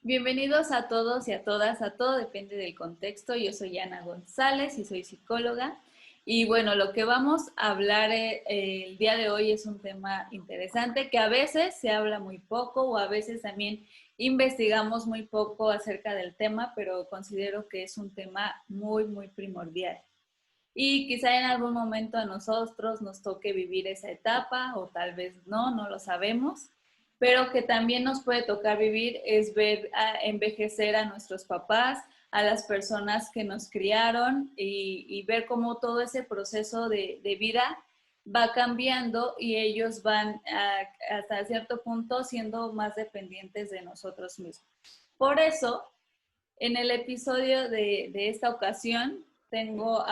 Bienvenidos a todos y a todas, a todo depende del contexto. Yo soy Ana González y soy psicóloga. Y bueno, lo que vamos a hablar el día de hoy es un tema interesante que a veces se habla muy poco o a veces también investigamos muy poco acerca del tema, pero considero que es un tema muy primordial. Y quizá en algún momento a nosotros nos toque vivir esa etapa o tal vez no lo sabemos, pero que también nos puede tocar vivir es ver envejecer a nuestros papás, a las personas que nos criaron y ver cómo todo ese proceso de vida va cambiando y ellos van hasta cierto punto siendo más dependientes de nosotros mismos. Por eso, en el episodio de esta ocasión, tengo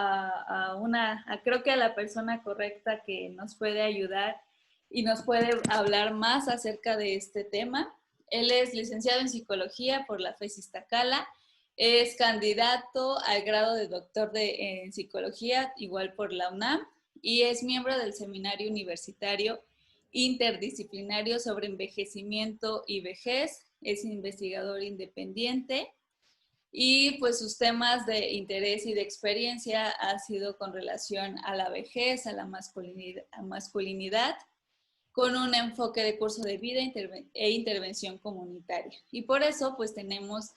creo que a la persona correcta que nos puede ayudar y nos puede hablar más acerca de este tema. Él es licenciado en psicología por la FES Iztacala, es candidato al grado de doctor en psicología, igual por la UNAM, y es miembro del Seminario Universitario Interdisciplinario sobre Envejecimiento y Vejez, es investigador independiente y pues sus temas de interés y de experiencia ha sido con relación a la vejez, a la masculinidad, con un enfoque de curso de vida e intervención comunitaria. Y por eso pues tenemos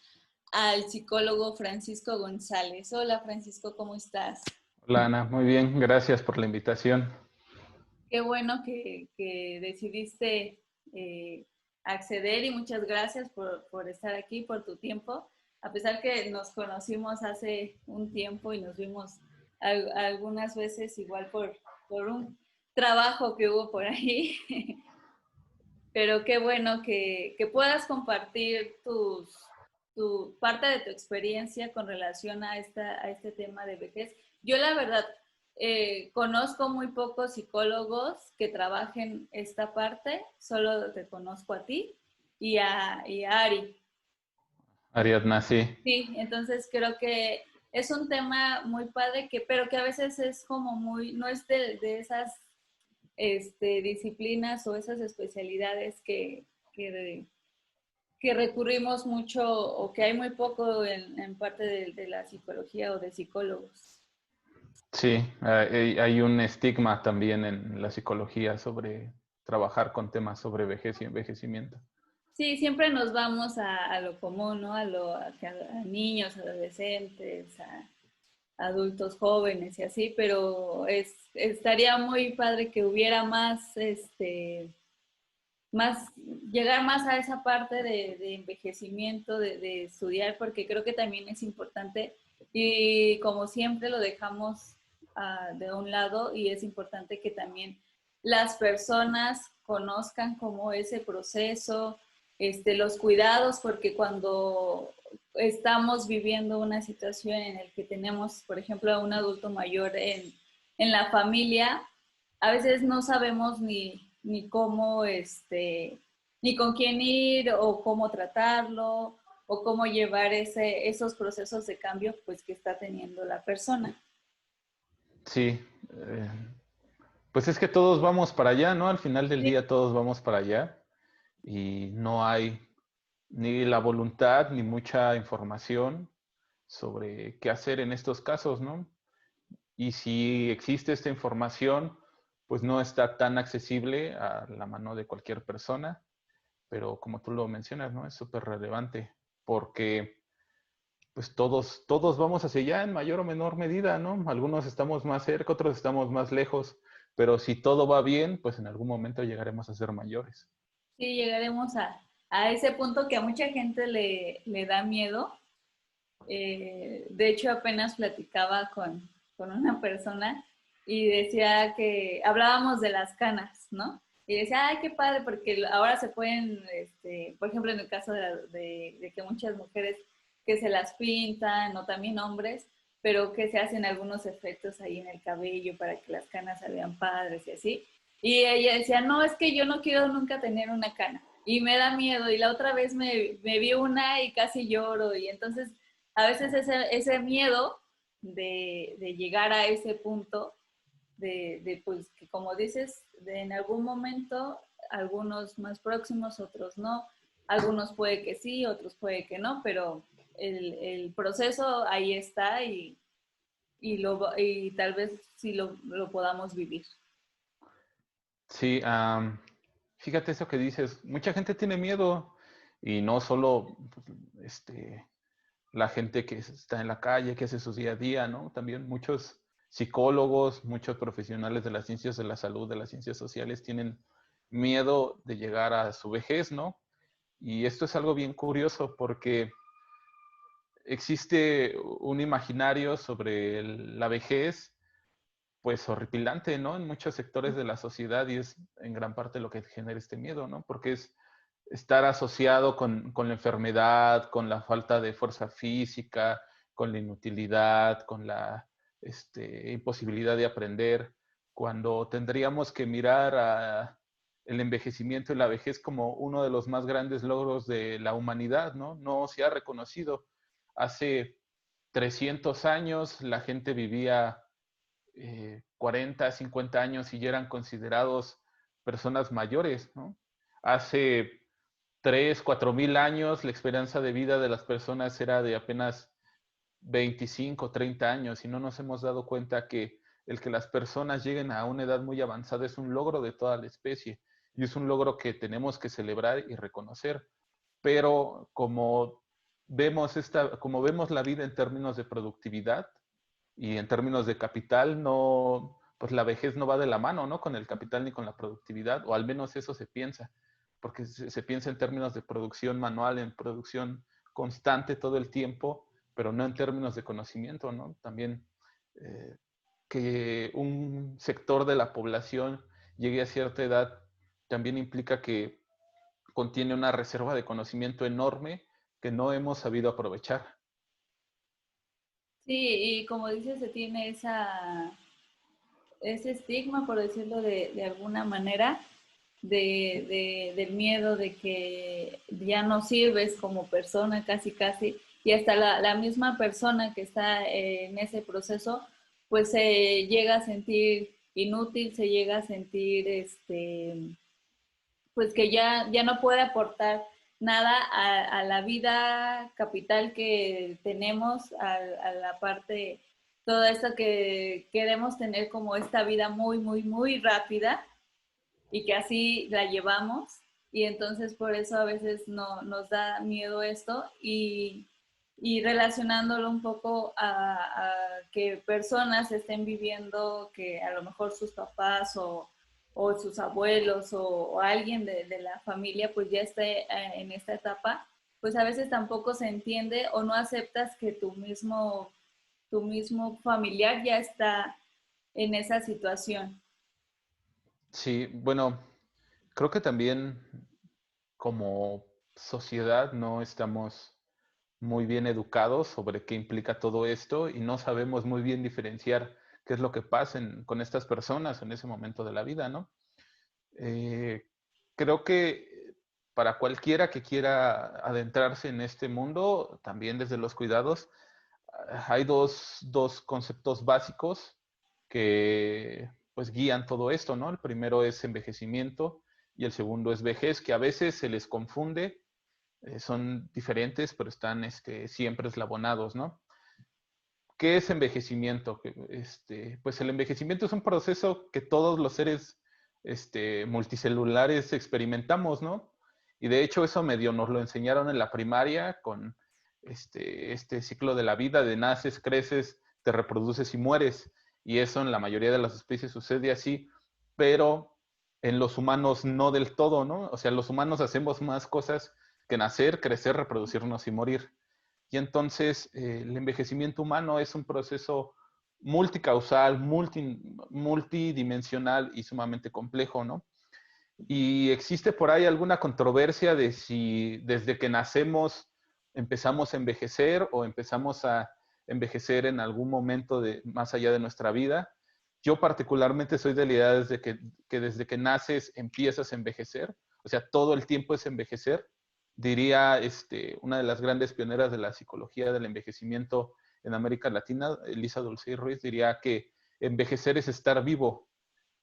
al psicólogo Francisco González. Hola Francisco, ¿cómo estás? Hola Ana, muy bien, gracias por la invitación. Qué bueno que decidiste acceder y muchas gracias por estar aquí, por tu tiempo. A pesar que nos conocimos hace un tiempo y nos vimos algunas veces igual por un trabajo que hubo por ahí, pero qué bueno que puedas compartir tu parte de tu experiencia con relación a este tema de vejez. Yo la verdad conozco muy pocos psicólogos que trabajen esta parte, solo te conozco a ti y a Ari. Ariadna, sí, Sí, entonces creo que es un tema muy padre, pero que a veces es como no es de esas disciplinas o esas especialidades que recurrimos mucho o que hay muy poco en parte de la psicología o de psicólogos. sí, hay un estigma también en la psicología sobre trabajar con temas sobre vejez y envejecimiento. Sí, siempre nos vamos a lo común, ¿no? A niños, adolescentes, a adultos jóvenes y así, pero estaría muy padre que hubiera más, llegar más a esa parte de envejecimiento, de estudiar, porque creo que también es importante y como siempre lo dejamos de un lado y es importante que también las personas conozcan cómo ese proceso, los cuidados, porque cuando estamos viviendo una situación en la que tenemos, por ejemplo, a un adulto mayor en la familia, a veces no sabemos ni cómo, ni con quién ir o cómo tratarlo o cómo llevar esos procesos de cambio pues que está teniendo la persona. Sí, pues es que todos vamos para allá, ¿no? Al final del Sí, día todos vamos para allá y no hay ni la voluntad ni mucha información sobre qué hacer en estos casos, ¿no? Y si existe esta información, pues no está tan accesible a la mano de cualquier persona. Pero como tú lo mencionas, ¿no? Es súper relevante porque pues todos vamos hacia allá en mayor o menor medida, ¿no? Algunos estamos más cerca, otros estamos más lejos, pero si todo va bien, pues en algún momento llegaremos a ser mayores. sí, llegaremos a ese punto que a mucha gente le da miedo. De hecho, apenas platicaba con una persona y decía que hablábamos de las canas, ¿no? Y decía, ay, qué padre, porque ahora se pueden, por ejemplo, en el caso de que muchas mujeres que se las pintan, o también hombres, pero que se hacen algunos efectos ahí en el cabello para que las canas se vean padres y así. Y ella decía, no, es que yo no quiero nunca tener una cana y me da miedo. Y la otra vez me vi una y casi lloro. Y entonces a veces ese miedo de llegar a ese punto, pues, que como dices, en algún momento, algunos más próximos, otros no, Algunos puede que sí, otros puede que no, pero el proceso ahí está y tal vez sí lo podamos vivir. Sí, fíjate eso que dices. Mucha gente tiene miedo y no solo la gente que está en la calle, que hace su día a día, ¿no? También muchos psicólogos, muchos profesionales de las ciencias de la salud, de las ciencias sociales, tienen miedo de llegar a su vejez, ¿no? Y esto es algo bien curioso porque existe un imaginario sobre la vejez, pues horripilante, ¿no? En muchos sectores de la sociedad y es en gran parte lo que genera este miedo, ¿no? Porque es estar asociado con la enfermedad, con la falta de fuerza física, con la inutilidad, con la imposibilidad de aprender, cuando tendríamos que mirar a el envejecimiento y la vejez como uno de los más grandes logros de la humanidad, ¿no? No se ha reconocido. Hace 300 años la gente vivía 40, 50 años y ya eran considerados personas mayores, ¿no? Hace 3, 4 mil años la esperanza de vida de las personas era de apenas 25, 30 años y no nos hemos dado cuenta que el que las personas lleguen a una edad muy avanzada es un logro de toda la especie y es un logro que tenemos que celebrar y reconocer. Pero como vemos la vida en términos de productividad, y en términos de capital, no, pues la vejez no va de la mano, ¿no? Con el capital ni con la productividad, o al menos eso se piensa, porque se piensa en términos de producción manual, en producción constante todo el tiempo, pero no en términos de conocimiento, ¿no? También eh, que un sector de la población llegue a cierta edad también implica que contiene una reserva de conocimiento enorme que no hemos sabido aprovechar. Sí, y como dices, se tiene ese estigma, por decirlo de alguna manera, del miedo de que ya no sirves como persona, casi, casi, y hasta la misma persona que está en ese proceso, pues se llega a sentir inútil, se llega a sentir, pues que ya no puede aportar nada a la vida capital que tenemos, a la parte, toda esta que queremos tener como esta vida muy, muy, muy rápida y que así la llevamos y entonces por eso a veces no, nos da miedo esto y relacionándolo un poco a que personas estén viviendo que a lo mejor sus papás o sus abuelos o alguien de la familia pues ya esté en esta etapa, pues a veces tampoco se entiende o no aceptas que tu mismo familiar ya está en esa situación. Sí, bueno, creo que también como sociedad no estamos muy bien educados sobre qué implica todo esto y no sabemos muy bien diferenciar qué es lo que pasa con estas personas en ese momento de la vida, ¿no? Eh, Creo que para cualquiera que quiera adentrarse en este mundo, también desde los cuidados, hay dos conceptos básicos que pues guían todo esto, ¿no? El primero es envejecimiento y el segundo es vejez, que a veces se les confunde, son diferentes, pero están siempre eslabonados, ¿no? ¿Qué es envejecimiento? Pues el envejecimiento es un proceso que todos los seres multicelulares experimentamos, ¿no? Y de hecho eso medio nos lo enseñaron en la primaria con este ciclo de la vida, de naces, creces, te reproduces y mueres. Y eso en la mayoría de las especies sucede así, pero en los humanos no del todo, ¿no? O sea, los humanos hacemos más cosas que nacer, crecer, reproducirnos y morir. Y entonces el envejecimiento humano es un proceso multicausal, multidimensional y sumamente complejo, ¿no? Y existe por ahí alguna controversia de si desde que nacemos empezamos a envejecer o empezamos a envejecer en algún momento más allá de nuestra vida. Yo particularmente soy de la idea que desde que naces empiezas a envejecer, o sea, todo el tiempo es envejecer. Diría una de las grandes pioneras de la psicología del envejecimiento en América Latina, Elisa Dulce Ruiz, diría que envejecer es estar vivo.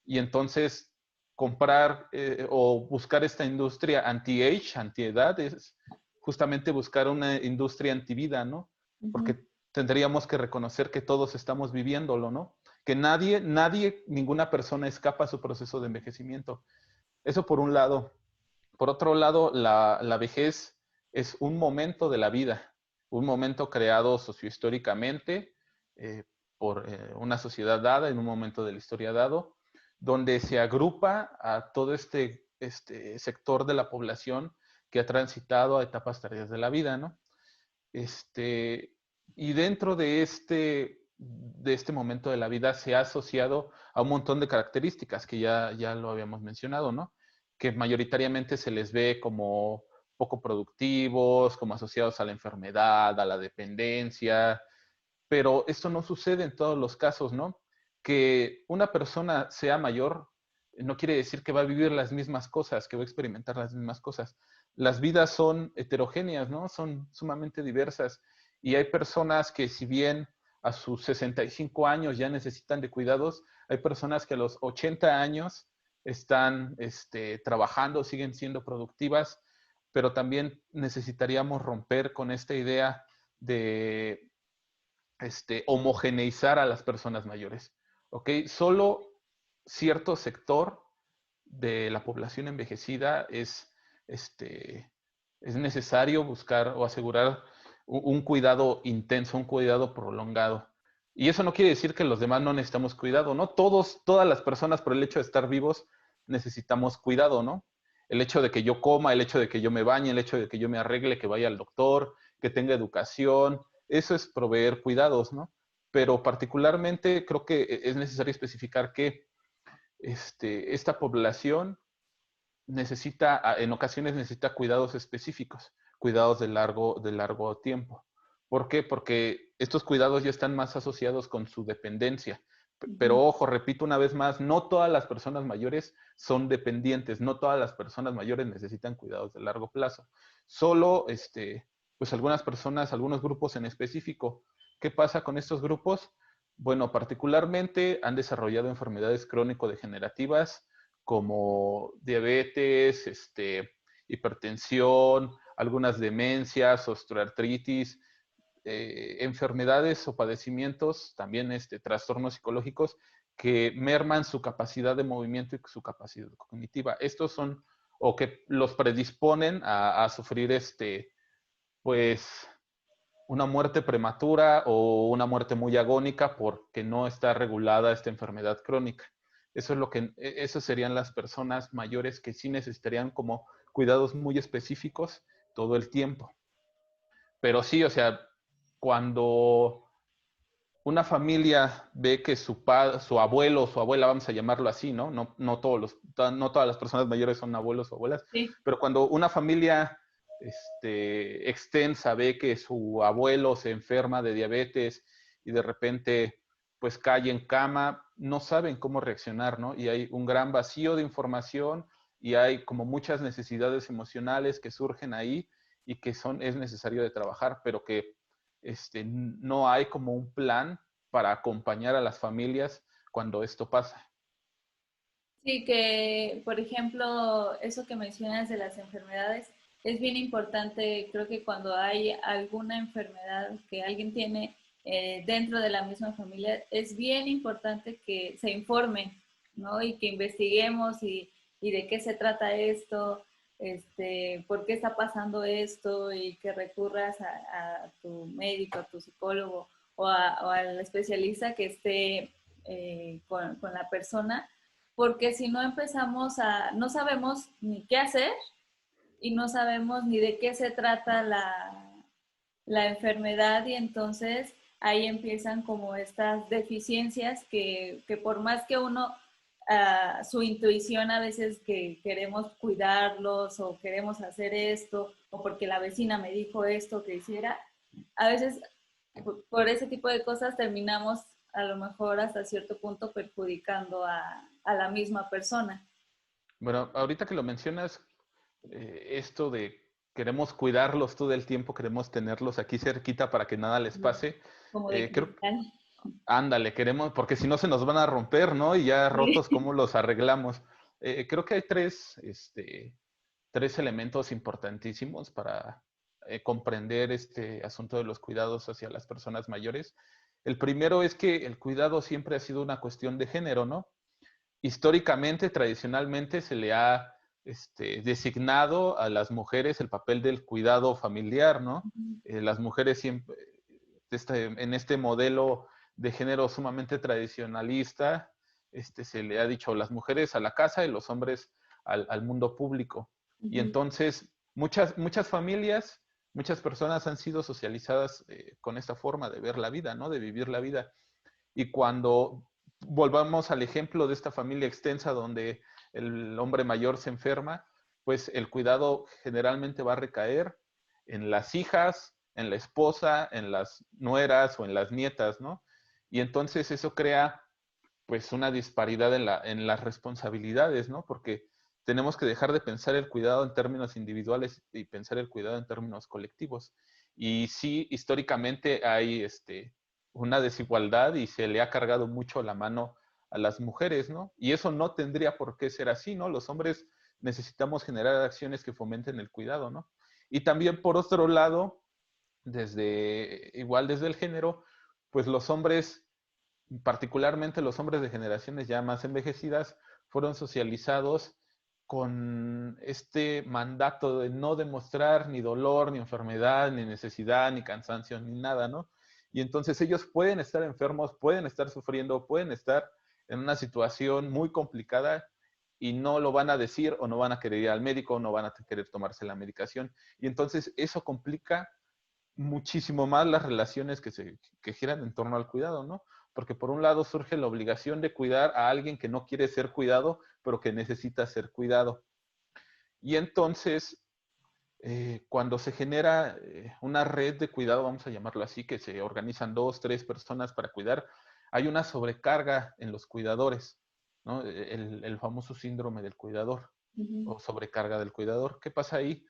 Y entonces comprar o buscar esta industria anti-age, anti-edad, es justamente buscar una industria anti-vida, ¿no? Porque tendríamos que reconocer que todos estamos viviéndolo, ¿no? Que nadie, ninguna persona escapa a su proceso de envejecimiento. Eso por un lado. Por otro lado, la vejez es un momento de la vida, un momento creado sociohistóricamente por una sociedad dada, en un momento de la historia dado, donde se agrupa a todo este sector de la población que ha transitado a etapas tardías de la vida, ¿no? Y dentro de este momento de la vida se ha asociado a un montón de características que ya lo habíamos mencionado, ¿no? Que mayoritariamente se les ve como poco productivos, como asociados a la enfermedad, a la dependencia, pero esto no sucede en todos los casos, ¿no? Que una persona sea mayor no quiere decir que va a vivir las mismas cosas, que va a experimentar las mismas cosas. Las vidas son heterogéneas, ¿no? Son sumamente diversas. Y hay personas que si bien a sus 65 años ya necesitan de cuidados, hay personas que a los 80 años están trabajando, siguen siendo productivas, pero también necesitaríamos romper con esta idea de homogeneizar a las personas mayores. ¿Ok? Solo cierto sector de la población envejecida es necesario buscar o asegurar un cuidado intenso, un cuidado prolongado. Y eso no quiere decir que los demás no necesitamos cuidado, ¿no? Todas las personas, por el hecho de estar vivos, necesitamos cuidado, ¿no? El hecho de que yo coma, el hecho de que yo me bañe, el hecho de que yo me arregle, que vaya al doctor, que tenga educación, eso es proveer cuidados, ¿no? Pero particularmente creo que es necesario especificar que esta población necesita, en ocasiones necesita cuidados específicos, cuidados de largo tiempo. ¿Por qué? Porque estos cuidados ya están más asociados con su dependencia. Pero ojo, repito una vez más, no todas las personas mayores son dependientes, no todas las personas mayores necesitan cuidados de largo plazo. Solo, pues algunas personas, algunos grupos en específico. ¿Qué pasa con estos grupos? Bueno, particularmente han desarrollado enfermedades crónico-degenerativas como diabetes, hipertensión, algunas demencias, osteoartritis, enfermedades o padecimientos, también trastornos psicológicos que merman su capacidad de movimiento y su capacidad cognitiva. Estos son, o que los predisponen a sufrir pues, una muerte prematura o una muerte muy agónica porque no está regulada esta enfermedad crónica. Eso serían las personas mayores que sí necesitarían como cuidados muy específicos todo el tiempo. Pero sí, o sea, cuando una familia ve que su abuelo o su abuela, vamos a llamarlo así, ¿no? No todas las personas mayores son abuelos o abuelas, Sí. pero cuando una familia extensa ve que su abuelo se enferma de diabetes y de repente pues cae en cama, no saben cómo reaccionar, ¿no? Y hay un gran vacío de información y hay como muchas necesidades emocionales que surgen ahí y que es necesario de trabajar, pero que no hay como un plan para acompañar a las familias cuando esto pasa. Sí, que por ejemplo, eso que mencionas de las enfermedades es bien importante. Creo que cuando hay alguna enfermedad que alguien tiene dentro de la misma familia, es bien importante que se informe, ¿no? Y que investiguemos y de qué se trata esto, por qué está pasando esto y que recurras a tu médico, a tu psicólogo o al especialista que esté con la persona, porque si no empezamos no sabemos ni qué hacer y no sabemos ni de qué se trata la enfermedad, y entonces ahí empiezan como estas deficiencias que por más que uno, su intuición a veces que queremos cuidarlos o queremos hacer esto o porque la vecina me dijo esto que hiciera, a veces por ese tipo de cosas terminamos a lo mejor hasta cierto punto perjudicando a la misma persona. Bueno, ahorita que lo mencionas, esto de queremos cuidarlos todo el tiempo, queremos tenerlos aquí cerquita para que nada les pase, Como de creo, cristal. ándale, queremos, porque si no se nos van a romper, ¿no? Y ya rotos, Sí. ¿cómo los arreglamos? Creo que hay tres elementos importantísimos para comprender este asunto de los cuidados hacia las personas mayores. El primero es que el cuidado siempre ha sido una cuestión de género, ¿no? Históricamente, tradicionalmente, se le ha designado a las mujeres el papel del cuidado familiar, ¿no? Las mujeres siempre, en este modelo de género sumamente tradicionalista, se le ha dicho las mujeres a la casa y los hombres al mundo público. Y entonces muchas familias, muchas personas han sido socializadas con esta forma de ver la vida, ¿no? De vivir la vida. Y cuando volvamos al ejemplo de esta familia extensa donde el hombre mayor se enferma, pues el cuidado generalmente va a recaer en las hijas, en la esposa, en las nueras o en las nietas, ¿no? Y entonces eso crea pues una disparidad en las responsabilidades, ¿no? Porque tenemos que dejar de pensar el cuidado en términos individuales y pensar el cuidado en términos colectivos. Y sí, históricamente hay una desigualdad y se le ha cargado mucho la mano a las mujeres, ¿no? Y eso no tendría por qué ser así, ¿no? Los hombres necesitamos generar acciones que fomenten el cuidado, ¿no? Y también, por otro lado, igual desde el género, pues los hombres, particularmente los hombres de generaciones ya más envejecidas, fueron socializados con este mandato de no demostrar ni dolor, ni enfermedad, ni necesidad, ni cansancio, ni nada, ¿no? Y entonces ellos pueden estar enfermos, pueden estar sufriendo, pueden estar en una situación muy complicada y no lo van a decir o no van a querer ir al médico, no van a querer tomarse la medicación. Y entonces eso complica muchísimo más las relaciones que giran en torno al cuidado, ¿no? Porque por un lado surge la obligación de cuidar a alguien que no quiere ser cuidado, pero que necesita ser cuidado. Y entonces, cuando se genera una red de cuidado, vamos a llamarlo así, que se organizan 2, 3 personas para cuidar, hay una sobrecarga en los cuidadores, ¿no? El famoso síndrome del cuidador o sobrecarga del cuidador. ¿Qué pasa ahí?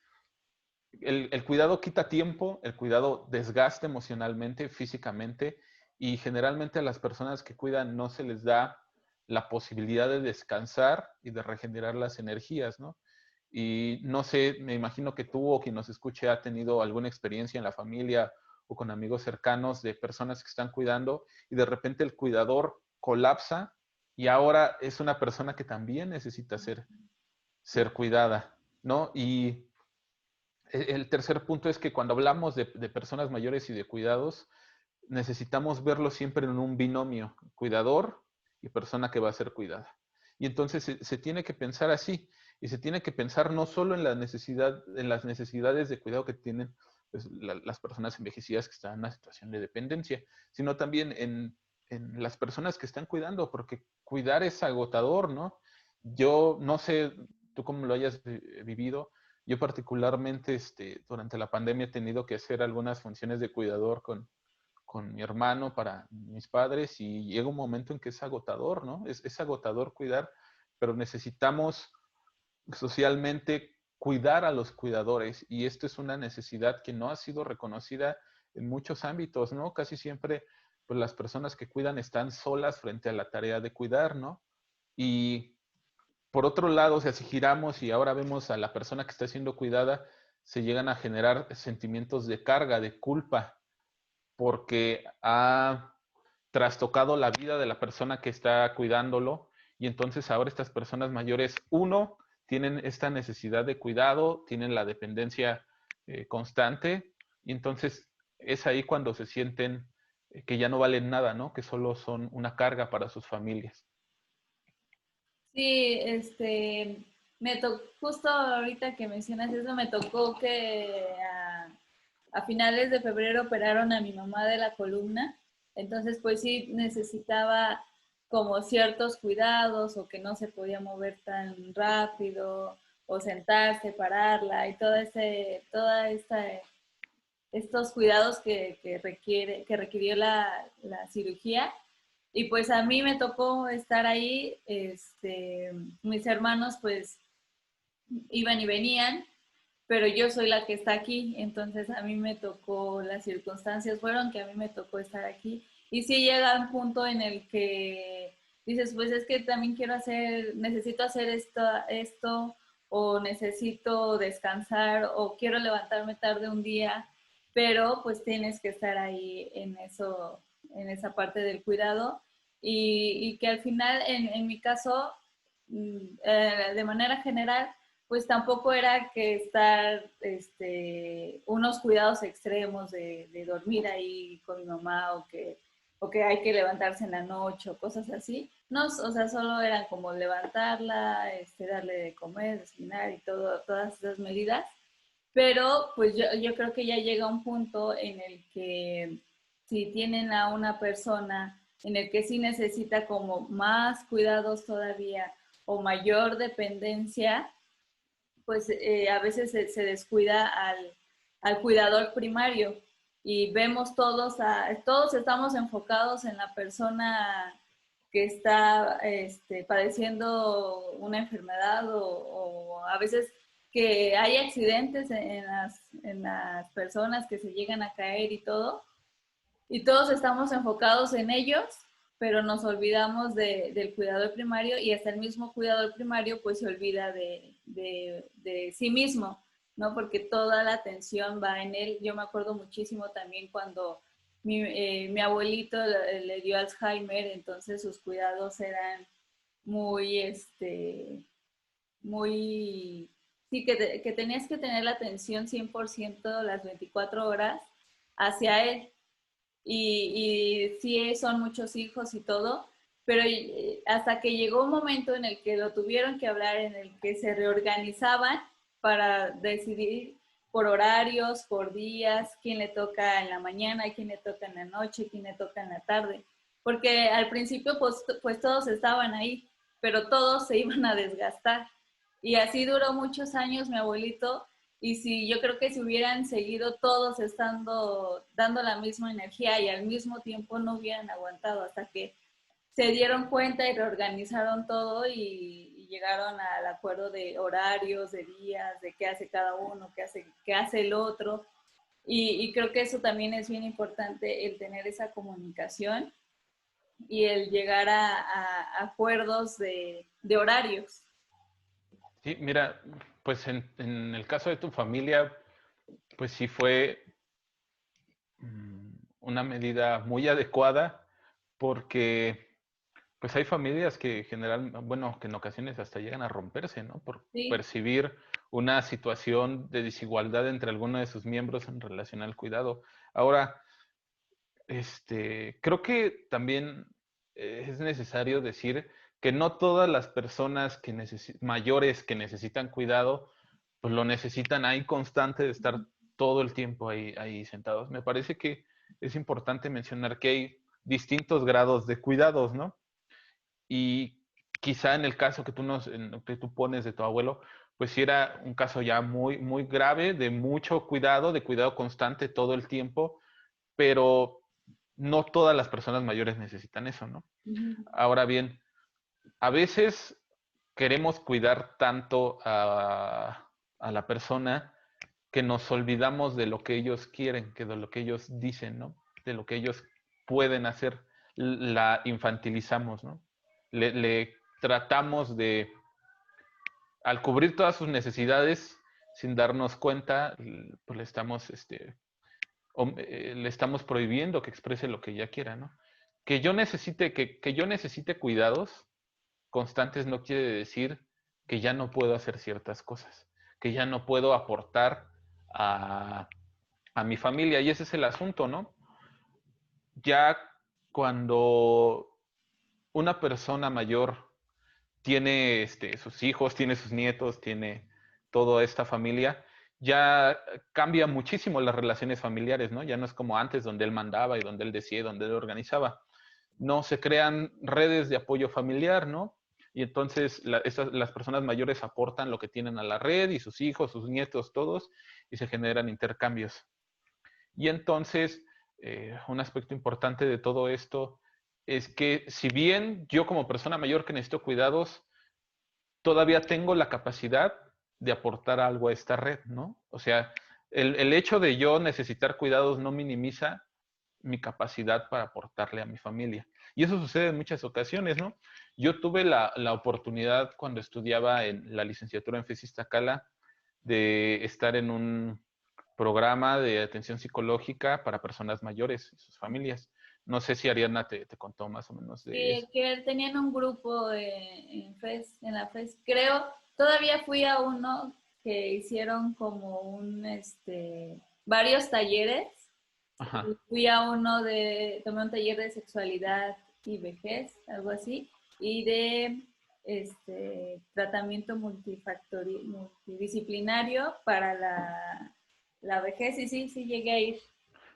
El cuidado quita tiempo, el cuidado desgasta emocionalmente, físicamente, y generalmente a las personas que cuidan no se les da la posibilidad de descansar y de regenerar las energías, ¿no? Y no sé, me imagino que tú o quien nos escuche ha tenido alguna experiencia en la familia o con amigos cercanos de personas que están cuidando y de repente el cuidador colapsa y ahora es una persona que también necesita ser cuidada, ¿no? Y el tercer punto es que cuando hablamos de personas mayores y de cuidados, necesitamos verlo siempre en un binomio, cuidador y persona que va a ser cuidada. Y entonces se tiene que pensar así, y se tiene que pensar no solo en la necesidad, en las necesidades de cuidado que tienen pues, las personas envejecidas que están en una situación de dependencia, sino también en las personas que están cuidando, porque cuidar es agotador, ¿no? Yo no sé tú cómo lo hayas vivido. Yo particularmente durante la pandemia he tenido que hacer algunas funciones de cuidador con mi hermano para mis padres y llega un momento en que es agotador, ¿no? Es agotador cuidar, pero necesitamos socialmente cuidar a los cuidadores y esto es una necesidad que no ha sido reconocida en muchos ámbitos, ¿no? Casi siempre pues, las personas que cuidan están solas frente a la tarea de cuidar, ¿no? Y por otro lado, o sea, si giramos y ahora vemos a la persona que está siendo cuidada, se llegan a generar sentimientos de carga, de culpa, porque ha trastocado la vida de la persona que está cuidándolo y entonces ahora estas personas mayores, uno, tienen esta necesidad de cuidado, tienen la dependencia constante y entonces es ahí cuando se sienten que ya no valen nada, ¿no? Que solo son una carga para sus familias. Sí, me tocó, justo ahorita que mencionas eso, me tocó que a finales de febrero operaron a mi mamá de la columna, entonces pues sí necesitaba como ciertos cuidados o que no se podía mover tan rápido o sentarse, pararla y toda esta estos cuidados que requirió la cirugía. Y pues a mí me tocó estar ahí, mis hermanos pues iban y venían, pero yo soy la que está aquí, entonces a mí me tocó, las circunstancias fueron que a mí me tocó estar aquí. Y sí llega un punto en el que dices, pues es que también necesito hacer esto, o necesito descansar, o quiero levantarme tarde un día, pero pues tienes que estar ahí en eso, en esa parte del cuidado, y que al final, en mi caso, de manera general, pues tampoco era que estar unos cuidados extremos de dormir ahí con mi mamá, o que hay que levantarse en la noche o cosas así. No, o sea, solo eran como levantarla, darle de comer, desayunar y todas esas medidas. Pero pues yo creo que ya llega un punto en el que si tienen a una persona en el que sí necesita como más cuidados todavía o mayor dependencia, pues a veces se descuida al cuidador primario, y vemos todos estamos enfocados en la persona que está padeciendo una enfermedad, o a veces que hay accidentes en las personas que se llegan a caer y todos estamos enfocados en ellos, pero nos olvidamos del cuidador primario, y hasta el mismo cuidador primario pues se olvida de sí mismo, ¿no? Porque toda la atención va en él. Yo me acuerdo muchísimo también cuando mi abuelito le dio Alzheimer, entonces sus cuidados eran muy, muy, sí, que tenías que tener la atención 100% las 24 horas hacia él, y sí son muchos hijos y todo, pero hasta que llegó un momento en el que lo tuvieron que hablar, en el que se reorganizaban para decidir por horarios, por días, quién le toca en la mañana, quién le toca en la noche, quién le toca en la tarde, porque al principio pues todos estaban ahí, pero todos se iban a desgastar, y así duró muchos años mi abuelito. Y si yo creo que si hubieran seguido todos dando la misma energía y al mismo tiempo, no hubieran aguantado, hasta que se dieron cuenta y reorganizaron todo, y llegaron al acuerdo de horarios, de días, de qué hace cada uno, qué hace el otro. Y creo que eso también es bien importante, el tener esa comunicación y el llegar a acuerdos de horarios. Sí, mira, pues en el caso de tu familia, pues sí fue una medida muy adecuada porque pues hay familias que bueno, que en ocasiones hasta llegan a romperse, ¿no? Por Sí, percibir una situación de desigualdad entre alguno de sus miembros en relación al cuidado. Ahora, creo que también es necesario decir que no todas las personas mayores que necesitan cuidado, pues lo necesitan ahí constante de estar todo el tiempo ahí sentados. Me parece que es importante mencionar que hay distintos grados de cuidados, ¿no? Y quizá en el caso que tú pones de tu abuelo, pues sí era un caso ya muy, muy grave, de mucho cuidado, de cuidado constante todo el tiempo, pero no todas las personas mayores necesitan eso, ¿no? uh-huh. Ahora bien, a veces queremos cuidar tanto a la persona que nos olvidamos de lo que ellos quieren, que de lo que ellos dicen, ¿no? De lo que ellos pueden hacer. La infantilizamos, ¿no? Le tratamos de, al cubrir todas sus necesidades, sin darnos cuenta, pues le estamos prohibiendo que exprese lo que ella quiera, ¿no? Que yo necesite cuidados constantes no quiere decir que ya no puedo hacer ciertas cosas, que ya no puedo aportar a, a mi familia. Y ese es el asunto, ¿no? Ya cuando una persona mayor tiene sus hijos, tiene sus nietos, tiene toda esta familia, ya cambia muchísimo las relaciones familiares, ¿no? Ya no es como antes donde él mandaba y donde él decía y donde él organizaba. No se crean redes de apoyo familiar, ¿no? Y entonces las personas mayores aportan lo que tienen a la red y sus hijos, sus nietos, todos, y se generan intercambios. Y entonces, un aspecto importante de todo esto es que si bien yo como persona mayor que necesito cuidados, todavía tengo la capacidad de aportar algo a esta red, ¿no? O sea, el hecho de yo necesitar cuidados no minimiza mi capacidad para aportarle a mi familia. Y eso sucede en muchas ocasiones, ¿no? Yo tuve la oportunidad cuando estudiaba en la licenciatura en FES Iztacala de estar en un programa de atención psicológica para personas mayores y sus familias. No sé si Ariadna te contó más o menos de eso. Sí, que tenían un grupo en la FES. Creo, todavía fui a uno que hicieron como varios talleres. Ajá. Fui a tomé un taller de sexualidad y vejez, algo así, y de tratamiento multidisciplinario para la vejez, y sí, sí llegué a ir.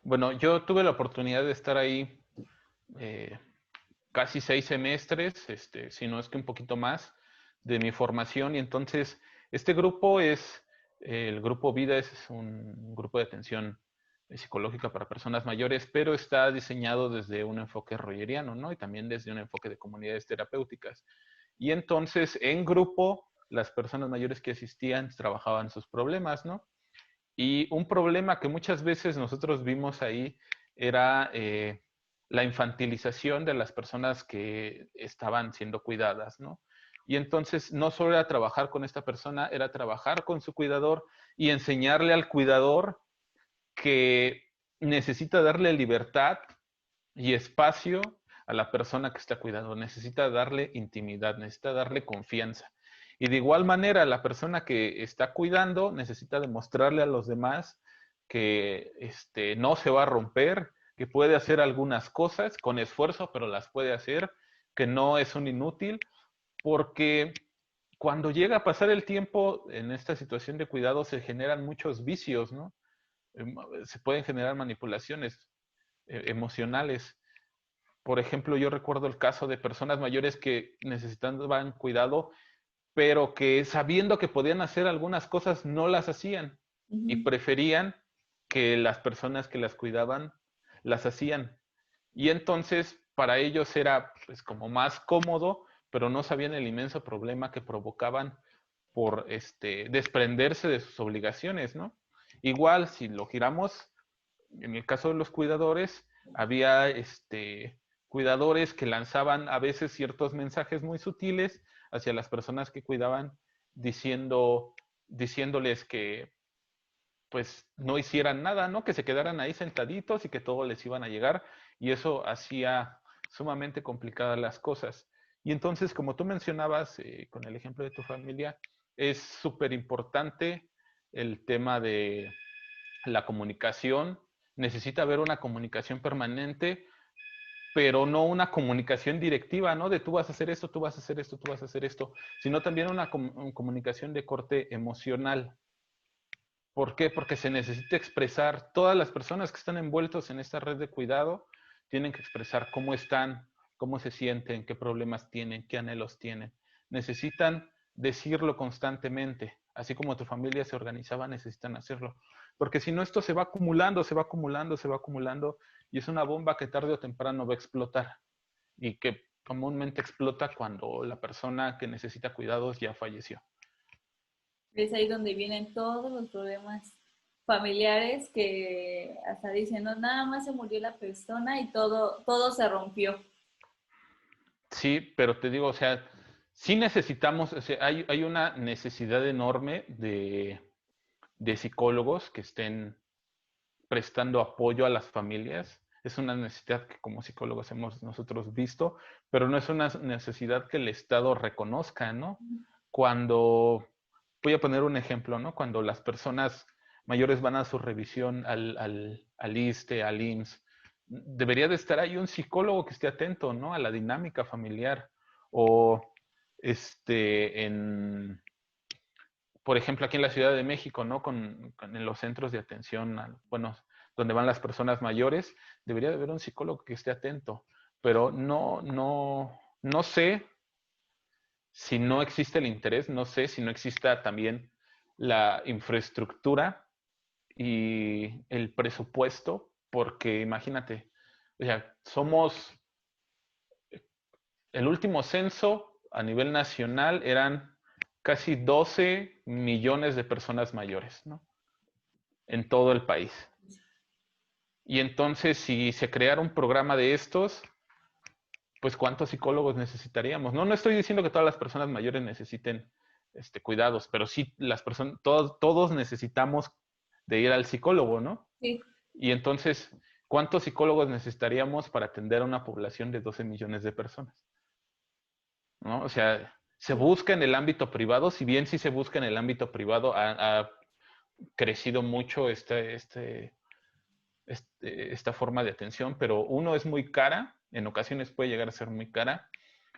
Bueno, yo tuve la oportunidad de estar ahí eh, casi 6 semestres, si no es que un poquito más, de mi formación. Y entonces, este grupo el grupo Vida es un grupo de atención psicológica para personas mayores, pero está diseñado desde un enfoque rogeriano, ¿no? Y también desde un enfoque de comunidades terapéuticas. Y entonces, en grupo, las personas mayores que asistían trabajaban sus problemas, ¿no? Y un problema que muchas veces nosotros vimos ahí era la infantilización de las personas que estaban siendo cuidadas, ¿no? Y entonces no solo era trabajar con esta persona, era trabajar con su cuidador y enseñarle al cuidador que necesita darle libertad y espacio a la persona que está cuidando, necesita darle intimidad, necesita darle confianza. Y de igual manera, la persona que está cuidando necesita demostrarle a los demás que no se va a romper, que puede hacer algunas cosas con esfuerzo, pero las puede hacer, que no es un inútil, porque cuando llega a pasar el tiempo en esta situación de cuidado se generan muchos vicios, ¿no? Se pueden generar manipulaciones emocionales. Por ejemplo, yo recuerdo el caso de personas mayores que necesitaban cuidado, pero que sabiendo que podían hacer algunas cosas, no las hacían y Ujú. preferían que las personas que las cuidaban las hacían. Y entonces para ellos era pues como más cómodo, pero no sabían el inmenso problema que provocaban por desprenderse de sus obligaciones, ¿no? Igual, si lo giramos, en el caso de los cuidadores, había cuidadores que lanzaban a veces ciertos mensajes muy sutiles hacia las personas que cuidaban, diciéndoles que pues no hicieran nada, ¿no? Que se quedaran ahí sentaditos y que todo les iban a llegar, y eso hacía sumamente complicadas las cosas. Y entonces, como tú mencionabas con el ejemplo de tu familia, es súper importante el tema de la comunicación. Necesita haber una comunicación permanente, pero no una comunicación directiva, ¿no? De tú vas a hacer esto, tú vas a hacer esto, tú vas a hacer esto, sino también una comunicación de corte emocional. ¿Por qué? Porque se necesita expresar, todas las personas que están envueltos en esta red de cuidado tienen que expresar cómo están, cómo se sienten, qué problemas tienen, qué anhelos tienen. Necesitan decirlo constantemente, así como tu familia se organizaba, necesitan hacerlo. Porque si no, esto se va acumulando, se va acumulando, se va acumulando, y es una bomba que tarde o temprano va a explotar, y que comúnmente explota cuando la persona que necesita cuidados ya falleció. Es ahí donde vienen todos los problemas familiares que hasta dicen, no, nada más se murió la persona y todo se rompió. Sí, pero te digo, o sea, sí necesitamos, o sea, hay una necesidad enorme de psicólogos que estén prestando apoyo a las familias. Es una necesidad que como psicólogos hemos nosotros visto, pero no es una necesidad que el Estado reconozca, ¿no? Cuando, voy a poner un ejemplo, ¿no? Cuando las personas mayores van a su revisión al ISSSTE, al IMSS, debería de estar ahí un psicólogo que esté atento, ¿no? A la dinámica familiar. O por ejemplo, aquí en la Ciudad de México, ¿no? En los centros de atención, bueno, donde van las personas mayores, debería de haber un psicólogo que esté atento. Pero no sé si no existe el interés, no sé si no exista también la infraestructura y el presupuesto, porque imagínate, o sea, el último censo a nivel nacional eran casi 12 millones de personas mayores, ¿no? En todo el país. Y entonces, si se creara un programa de estos, pues ¿cuántos psicólogos necesitaríamos? No estoy diciendo que todas las personas mayores necesiten cuidados, pero sí las personas, todos necesitamos de ir al psicólogo, ¿no? Sí. Y entonces, ¿cuántos psicólogos necesitaríamos para atender a una población de 12 millones de personas? ¿No? O sea, se busca en el ámbito privado, si bien sí se busca en el ámbito privado, ha crecido mucho esta forma de atención, pero uno es muy cara, en ocasiones puede llegar a ser muy cara,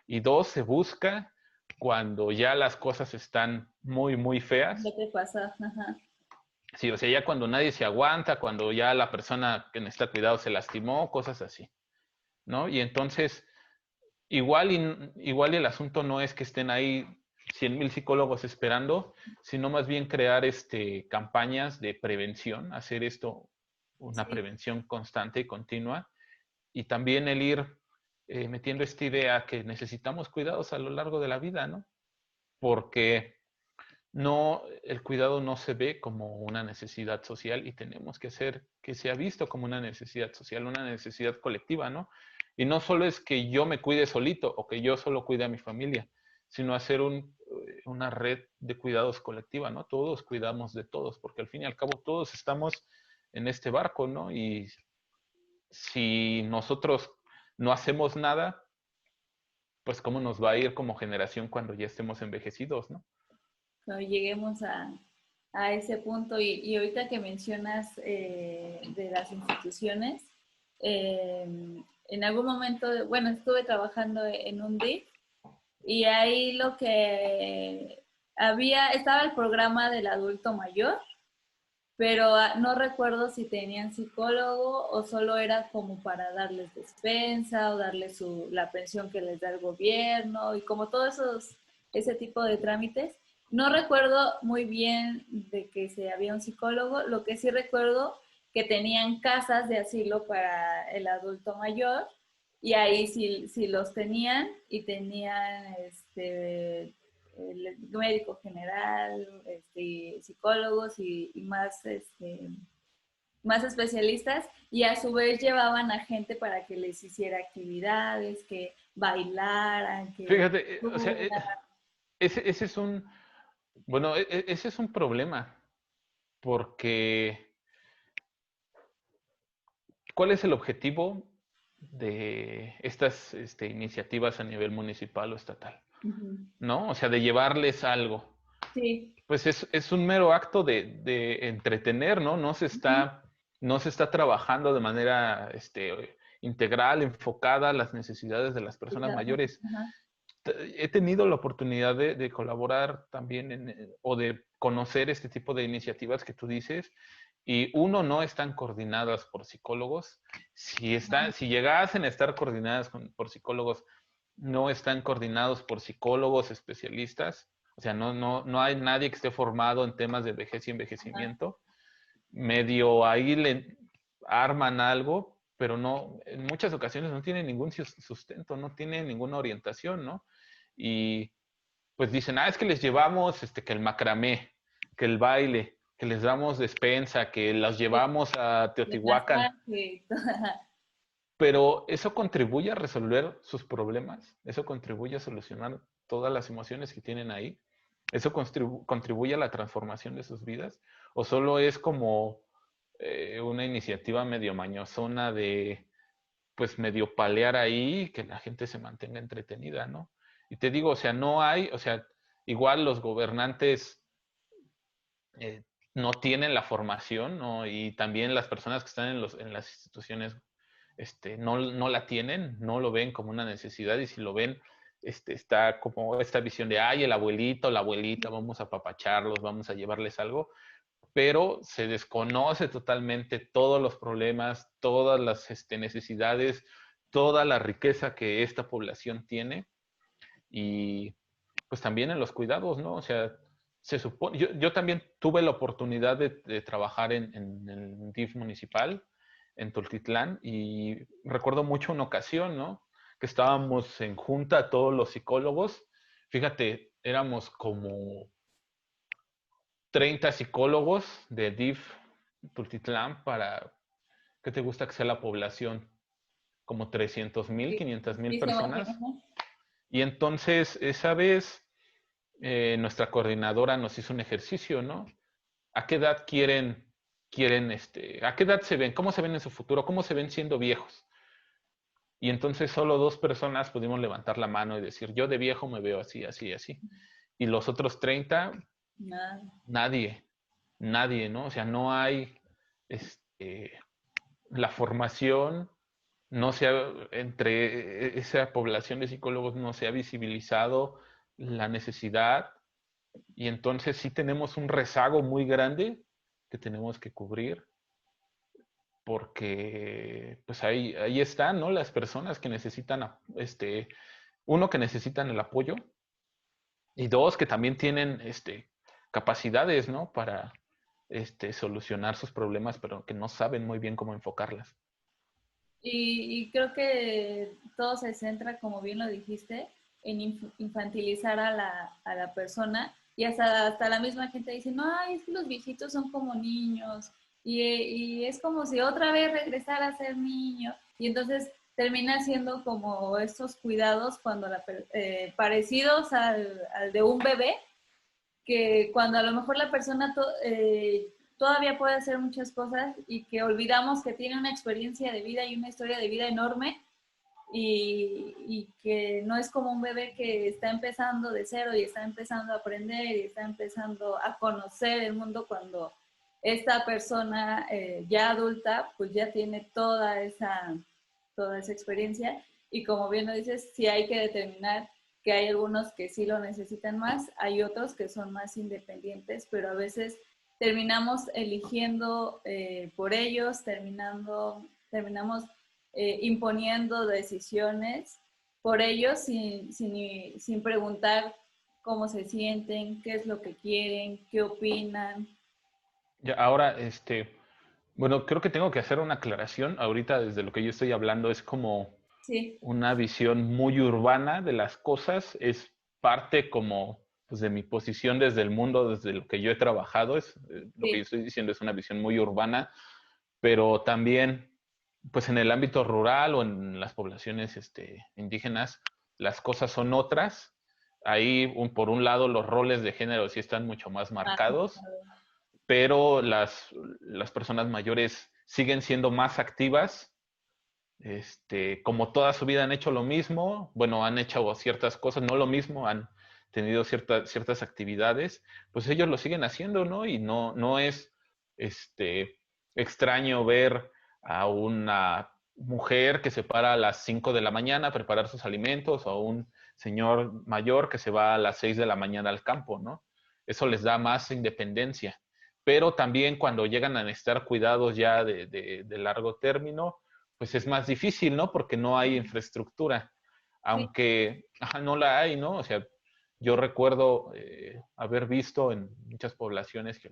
y dos, se busca cuando ya las cosas están muy, muy feas. ¿Qué te pasa? Ajá. Sí, o sea, ya cuando nadie se aguanta, cuando ya la persona que necesita cuidado se lastimó, cosas así, ¿no? Y entonces, igual y el asunto no es que estén ahí 100,000 psicólogos esperando, sino más bien crear campañas de prevención, hacer esto una Sí. prevención constante y continua, y también el ir metiendo esta idea que necesitamos cuidados a lo largo de la vida, ¿no? Porque el cuidado no se ve como una necesidad social y tenemos que hacer que sea visto como una necesidad social, una necesidad colectiva, ¿no? Y no solo es que yo me cuide solito o que yo solo cuide a mi familia, sino hacer una red de cuidados colectiva, ¿no? Todos cuidamos de todos, porque al fin y al cabo todos estamos en este barco, ¿no? Y si nosotros no hacemos nada, pues cómo nos va a ir como generación cuando ya estemos envejecidos, ¿no? Cuando lleguemos a ese punto. Y ahorita que mencionas de las instituciones, eh, en algún momento, bueno, estuve trabajando en un DIF y ahí lo que estaba el programa del adulto mayor, pero no recuerdo si tenían psicólogo o solo era como para darles despensa o darles la pensión que les da el gobierno y como todos ese tipo de trámites. No recuerdo muy bien de que se había un psicólogo, lo que sí recuerdo que tenían casas de asilo para el adulto mayor y ahí sí los tenían y tenían el médico general, psicólogos y más, más especialistas, y a su vez llevaban a gente para que les hiciera actividades, que bailaran, que... Fíjate, o sea, ese es bueno, ese es un problema, porque ¿cuál es el objetivo de estas iniciativas a nivel municipal o estatal? Ujú. ¿No? O sea, de llevarles algo. Sí. Pues es un mero acto de entretener, ¿no? Ujú. No se está trabajando de manera integral, enfocada a las necesidades de las personas mayores. Ajá. He tenido la oportunidad de colaborar también o de conocer este tipo de iniciativas que tú dices, y uno, no están coordinadas por psicólogos. Si llegasen a estar coordinadas por psicólogos, no están coordinados por psicólogos especialistas. O sea, no hay nadie que esté formado en temas de vejez y Ajá. envejecimiento. Medio ahí le arman algo, pero no, en muchas ocasiones no tienen ningún sustento, no tienen ninguna orientación, ¿no? Y pues dicen, es que les llevamos que el macramé, que el baile, que les damos despensa, que los Sí. llevamos a El Teotihuacán, masaje. pero ¿eso contribuye a resolver sus problemas? ¿Eso contribuye a solucionar todas las emociones que tienen ahí? ¿Eso contribuye a la transformación de sus vidas? ¿O solo es como una iniciativa medio mañosona de, pues, medio palear ahí y que la gente se mantenga entretenida, ¿no? Y te digo, o sea, o sea, igual los gobernantes eh, no tienen la formación, ¿no? Y también las personas que están en las instituciones no la tienen, no lo ven como una necesidad, y si lo ven, está como esta visión de, el abuelito, la abuelita, vamos a apapacharlos, vamos a llevarles algo, pero se desconoce totalmente todos los problemas, todas las necesidades, toda la riqueza que esta población tiene, y pues también en los cuidados, ¿no? O sea, se supone, yo también tuve la oportunidad de trabajar en el DIF municipal, en Tultitlán, y recuerdo mucho una ocasión, ¿no? Que estábamos en junta todos los psicólogos, fíjate, éramos como 30 psicólogos de DIF Tultitlán ¿qué te gusta que sea la población? Como 300,000, Sí, 500,000 sí, se personas. imagina. Y entonces, esa vez, nuestra coordinadora nos hizo un ejercicio, ¿no? ¿A qué edad a qué edad se ven? ¿Cómo se ven en su futuro? ¿Cómo se ven siendo viejos? Y entonces solo 2 personas pudimos levantar la mano y decir, yo de viejo me veo así, así, así. Y los otros 30, Nada. nadie, nadie, ¿no? O sea, no hay la formación, no se ha, entre esa población de psicólogos no se ha visibilizado la necesidad y entonces sí tenemos un rezago muy grande que tenemos que cubrir porque pues ahí están, ¿no? Las personas que necesitan, uno, que necesitan el apoyo y dos, que también tienen, capacidades, ¿no? Para, solucionar sus problemas, pero que no saben muy bien cómo enfocarlas. Y creo que todo se centra, como bien lo dijiste, en infantilizar a la persona y hasta la misma gente dice, no, ay, es que los viejitos son como niños y es como si otra vez regresara a ser niño y entonces termina siendo como estos cuidados cuando parecidos al de un bebé que cuando a lo mejor la persona todavía puede hacer muchas cosas y que olvidamos que tiene una experiencia de vida y una historia de vida enorme y que no es como un bebé que está empezando de cero y está empezando a aprender y está empezando a conocer el mundo cuando esta persona ya adulta pues ya tiene toda esa experiencia y como bien lo dices, sí hay que determinar que hay algunos que sí lo necesitan más, hay otros que son más independientes, pero a veces terminamos eligiendo por ellos, terminamos imponiendo decisiones por ellos sin preguntar cómo se sienten, qué es lo que quieren, qué opinan. Ya, ahora, bueno, creo que tengo que hacer una aclaración. Ahorita, desde lo que yo estoy hablando, es como Sí, una visión muy urbana de las cosas. Es parte como pues, de mi posición desde el mundo, desde lo que yo he trabajado. Lo que yo sí, estoy diciendo es una visión muy urbana, pero también, pues en el ámbito rural o en las poblaciones indígenas, las cosas son otras. Ahí, por un lado, los roles de género sí están mucho más más marcados, pero las personas mayores siguen siendo más activas, como toda su vida han hecho lo mismo, bueno, han hecho ciertas cosas, no lo mismo, han tenido ciertas actividades, pues ellos lo siguen haciendo, ¿no? Y no es este, extraño ver a una mujer que se para a las 5 de la mañana a preparar sus alimentos o a un señor mayor que se va a las 6 de la mañana al campo, ¿no? Eso les da más independencia. Pero también cuando llegan a necesitar cuidados ya de largo término, pues es más difícil, ¿no? Porque no hay infraestructura, sí. aunque no la hay, ¿no? O sea, yo recuerdo haber visto en muchas poblaciones que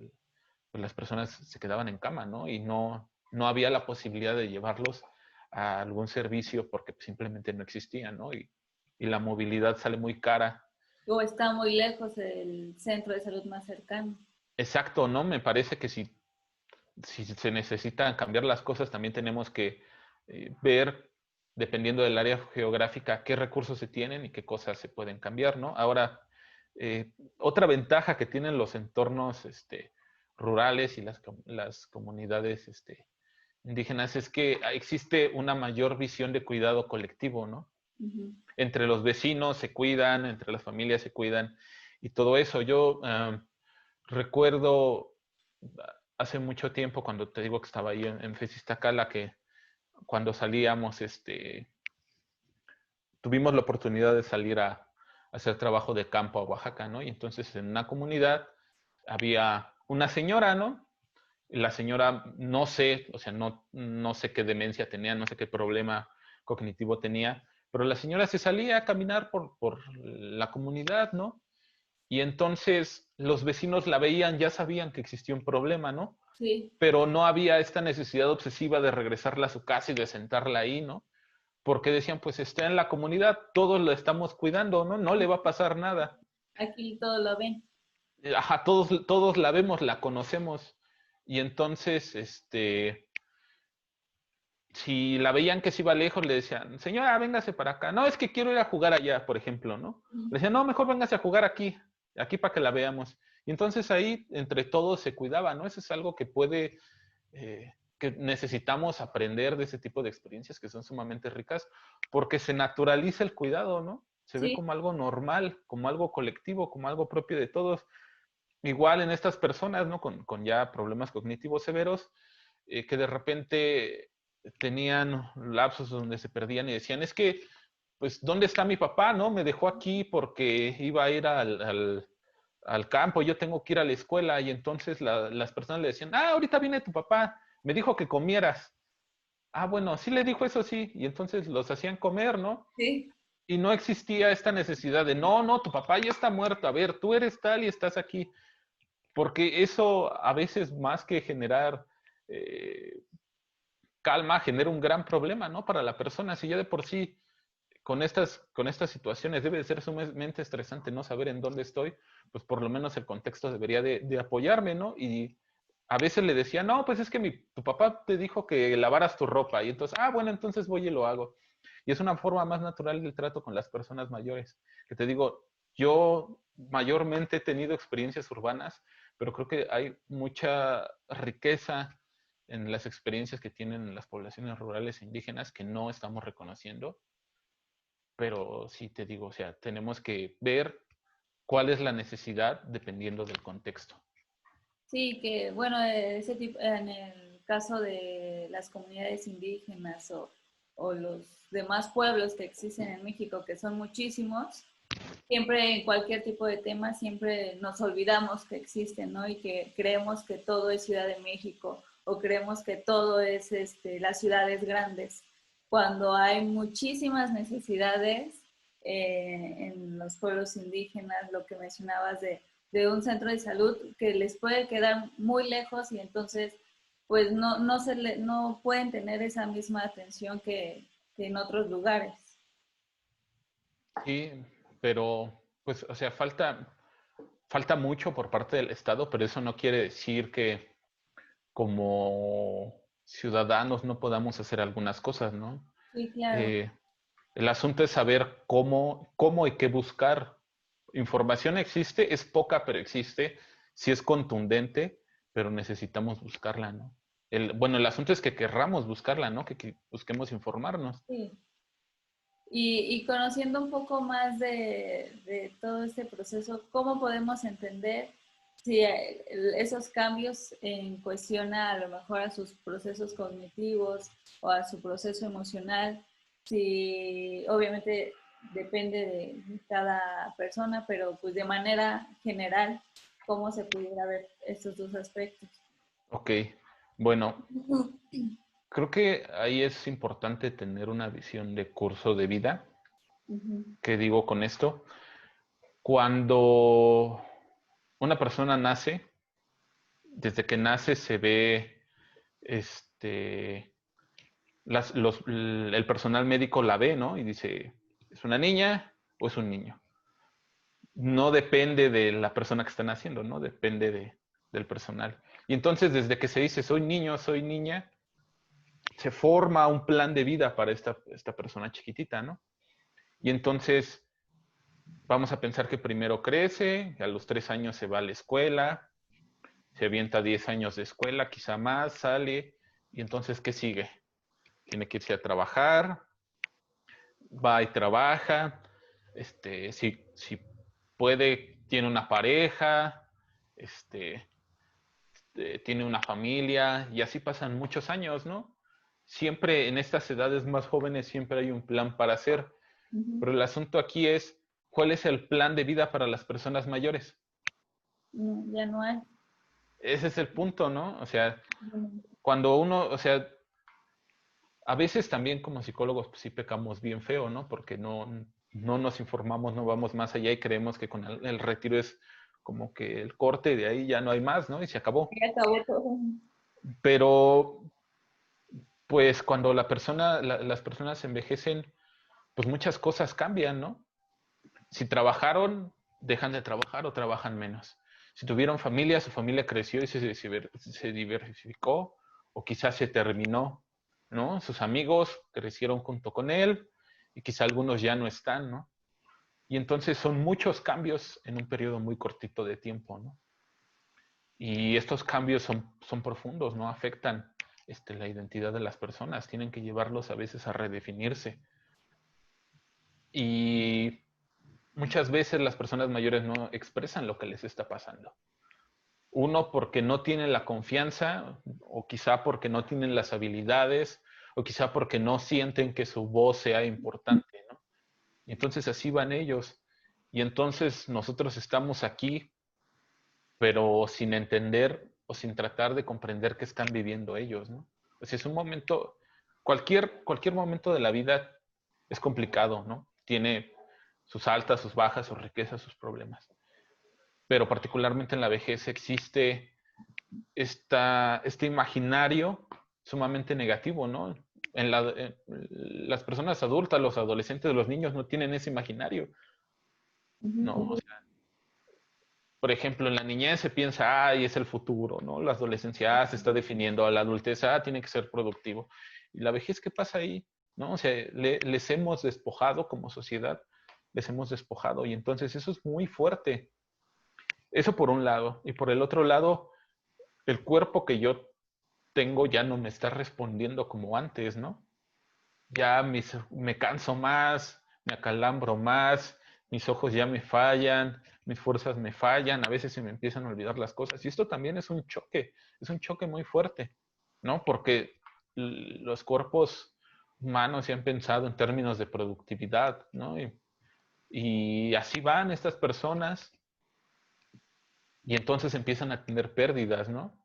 pues, las personas se quedaban en cama, ¿no? Y no había la posibilidad de llevarlos a algún servicio porque simplemente no existía, ¿no? Y la movilidad sale muy cara. O está muy lejos el centro de salud más cercano. Exacto, ¿no? Me parece que si se necesitan cambiar las cosas, también tenemos que ver, dependiendo del área geográfica, qué recursos se tienen y qué cosas se pueden cambiar, ¿no? Ahora, otra ventaja que tienen los entornos rurales y las comunidades indígenas es que existe una mayor visión de cuidado colectivo, ¿no? Ujú. Entre los vecinos se cuidan, entre las familias se cuidan y todo eso. Yo recuerdo hace mucho tiempo, cuando te digo que estaba ahí en Fesistacala, que cuando salíamos, tuvimos la oportunidad de salir a hacer trabajo de campo a Oaxaca, ¿no? Y entonces en una comunidad había una señora, ¿no? Y la señora, no sé, o sea, no sé qué demencia tenía, no sé qué problema cognitivo tenía, pero la señora se salía a caminar por la comunidad, ¿no? Y entonces los vecinos la veían, ya sabían que existía un problema, ¿no? Sí, Pero no había esta necesidad obsesiva de regresarla a su casa y de sentarla ahí, ¿no? Porque decían, pues está en la comunidad, todos la estamos cuidando, ¿no? No le va a pasar nada. aquí todo lo ven. Ajá, todos la vemos, la conocemos. Y entonces, si la veían que se iba lejos, le decían, señora, véngase para acá. No, es que quiero ir a jugar allá, por ejemplo, ¿no? Le decían, no, mejor véngase a jugar aquí, aquí para que la veamos. Y entonces ahí entre todos se cuidaba, ¿no? Eso es algo que puede, que necesitamos aprender de ese tipo de experiencias que son sumamente ricas, porque se naturaliza el cuidado, ¿no? Se ve Sí, como algo normal, como algo colectivo, como algo propio de todos. Igual en estas personas, ¿no? Con ya problemas cognitivos severos, que de repente tenían lapsos donde se perdían y decían, es que, pues, ¿dónde está mi papá? ¿No? Me dejó aquí porque iba a ir al campo, yo tengo que ir a la escuela, y entonces las personas le decían, ah, ahorita viene tu papá, me dijo que comieras. Ah, bueno, sí le dijo eso, sí, y entonces los hacían comer, ¿no? sí, Y no existía esta necesidad de, no, no, tu papá ya está muerto, a ver, tú eres tal y estás aquí. Porque eso a veces más que generar eh, calma, genera un gran problema, ¿no? Para la persona. Si ya de por sí con estas situaciones debe de ser sumamente estresante no saber en dónde estoy, pues por lo menos el contexto debería de apoyarme, ¿no? Y a veces le decía, no, pues es que tu papá te dijo que lavaras tu ropa. Y entonces, ah, bueno, entonces voy y lo hago. Y es una forma más natural del trato con las personas mayores. Que te digo, yo mayormente he tenido experiencias urbanas, pero creo que hay mucha riqueza en las experiencias que tienen las poblaciones rurales e indígenas que no estamos reconociendo. Pero sí te digo, o sea, tenemos que ver cuál es la necesidad dependiendo del contexto. sí, que bueno, ese tipo, en el caso de las comunidades indígenas o los demás pueblos que existen en México, que son muchísimos, siempre en cualquier tipo de tema, siempre nos olvidamos que existen, ¿no? Y que creemos que todo es Ciudad de México o creemos que todo es las ciudades grandes, cuando hay muchísimas necesidades en los pueblos indígenas, lo que mencionabas de un centro de salud que les puede quedar muy lejos y entonces pues no pueden tener esa misma atención que en otros lugares. Sí, pero pues, o sea, falta mucho por parte del Estado, pero eso no quiere decir que como ciudadanos no podamos hacer algunas cosas, ¿no? Sí, claro. Eh, el asunto es saber cómo y qué buscar. Información existe, es poca, pero existe. Sí es contundente, pero necesitamos buscarla, ¿no? Bueno, el asunto es que querramos buscarla, ¿no? Que busquemos informarnos. Sí. Y conociendo un poco más de todo este proceso, ¿cómo podemos entender si esos cambios en cuestión a lo mejor a sus procesos cognitivos o a su proceso emocional, si obviamente depende de cada persona, pero pues de manera general, ¿cómo se pudiera ver estos dos aspectos? Ok, bueno, creo que ahí es importante tener una visión de curso de vida. Ujú. ¿Qué digo con esto? Cuando una persona nace, desde que nace se ve, este, el personal médico la ve, ¿no? Y dice, ¿es una niña o es un niño? No depende de la persona que están haciendo, ¿no? Depende del personal. Y entonces, desde que se dice, soy niño, soy niña, se forma un plan de vida para esta persona chiquitita, ¿no? Y entonces, vamos a pensar que primero crece, a los 3 años se va a la escuela, se avienta 10 años de escuela, quizá más, sale, y entonces, ¿qué sigue? Tiene que irse a trabajar, va y trabaja, si puede, tiene una pareja, este, tiene una familia, y así pasan muchos años, ¿no? Siempre en estas edades más jóvenes siempre hay un plan para hacer, Ujú. pero el asunto aquí es, ¿cuál es el plan de vida para las personas mayores? No, ya no hay. Ese es el punto, ¿no? O sea, Ujú. cuando uno, o sea, a veces también como psicólogos pues, sí pecamos bien feo, ¿no? Porque no nos informamos, no vamos más allá y creemos que con el retiro es como que el corte de ahí ya no hay más, ¿no? Y se acabó. Ya acabó todo. Pero pues cuando las personas envejecen, pues muchas cosas cambian, ¿no? Si trabajaron, dejan de trabajar o trabajan menos. Si tuvieron familia, su familia creció y se diversificó o quizás se terminó. ¿no? Sus amigos crecieron junto con él y quizá algunos ya no están, ¿no? Y entonces son muchos cambios en un periodo muy cortito de tiempo, ¿no? Y estos cambios son profundos, ¿no? Afectan la identidad de las personas, tienen que llevarlos a veces a redefinirse. Y muchas veces las personas mayores no expresan lo que les está pasando. Uno, porque no tienen la confianza, o quizá porque no tienen las habilidades, o quizá porque no sienten que su voz sea importante, ¿no? Y entonces así van ellos. Y entonces nosotros estamos aquí, pero sin entender o sin tratar de comprender qué están viviendo ellos, ¿no? O sea, es un momento, cualquier momento de la vida es complicado, ¿no? Tiene sus altas, sus bajas, sus riquezas, sus problemas. Pero particularmente en la vejez existe este imaginario sumamente negativo, ¿no? En las personas adultas, los adolescentes, los niños no tienen ese imaginario, ¿no? O sea, por ejemplo, en la niñez se piensa, ay, es el futuro, ¿no? La adolescencia se está definiendo, a la adultez, tiene que ser productivo. Y la vejez, ¿qué pasa ahí? ¿No? O sea, les hemos despojado como sociedad, les hemos despojado. Y entonces eso es muy fuerte. Eso por un lado. Y por el otro lado, el cuerpo que yo tengo ya no me está respondiendo como antes, ¿no? Ya me canso más, me acalambro más, mis ojos ya me fallan, mis fuerzas me fallan, a veces se me empiezan a olvidar las cosas. Y esto también es un choque muy fuerte, ¿no? Porque los cuerpos humanos se han pensado en términos de productividad, ¿no? Y así van estas personas y entonces empiezan a tener pérdidas, ¿no?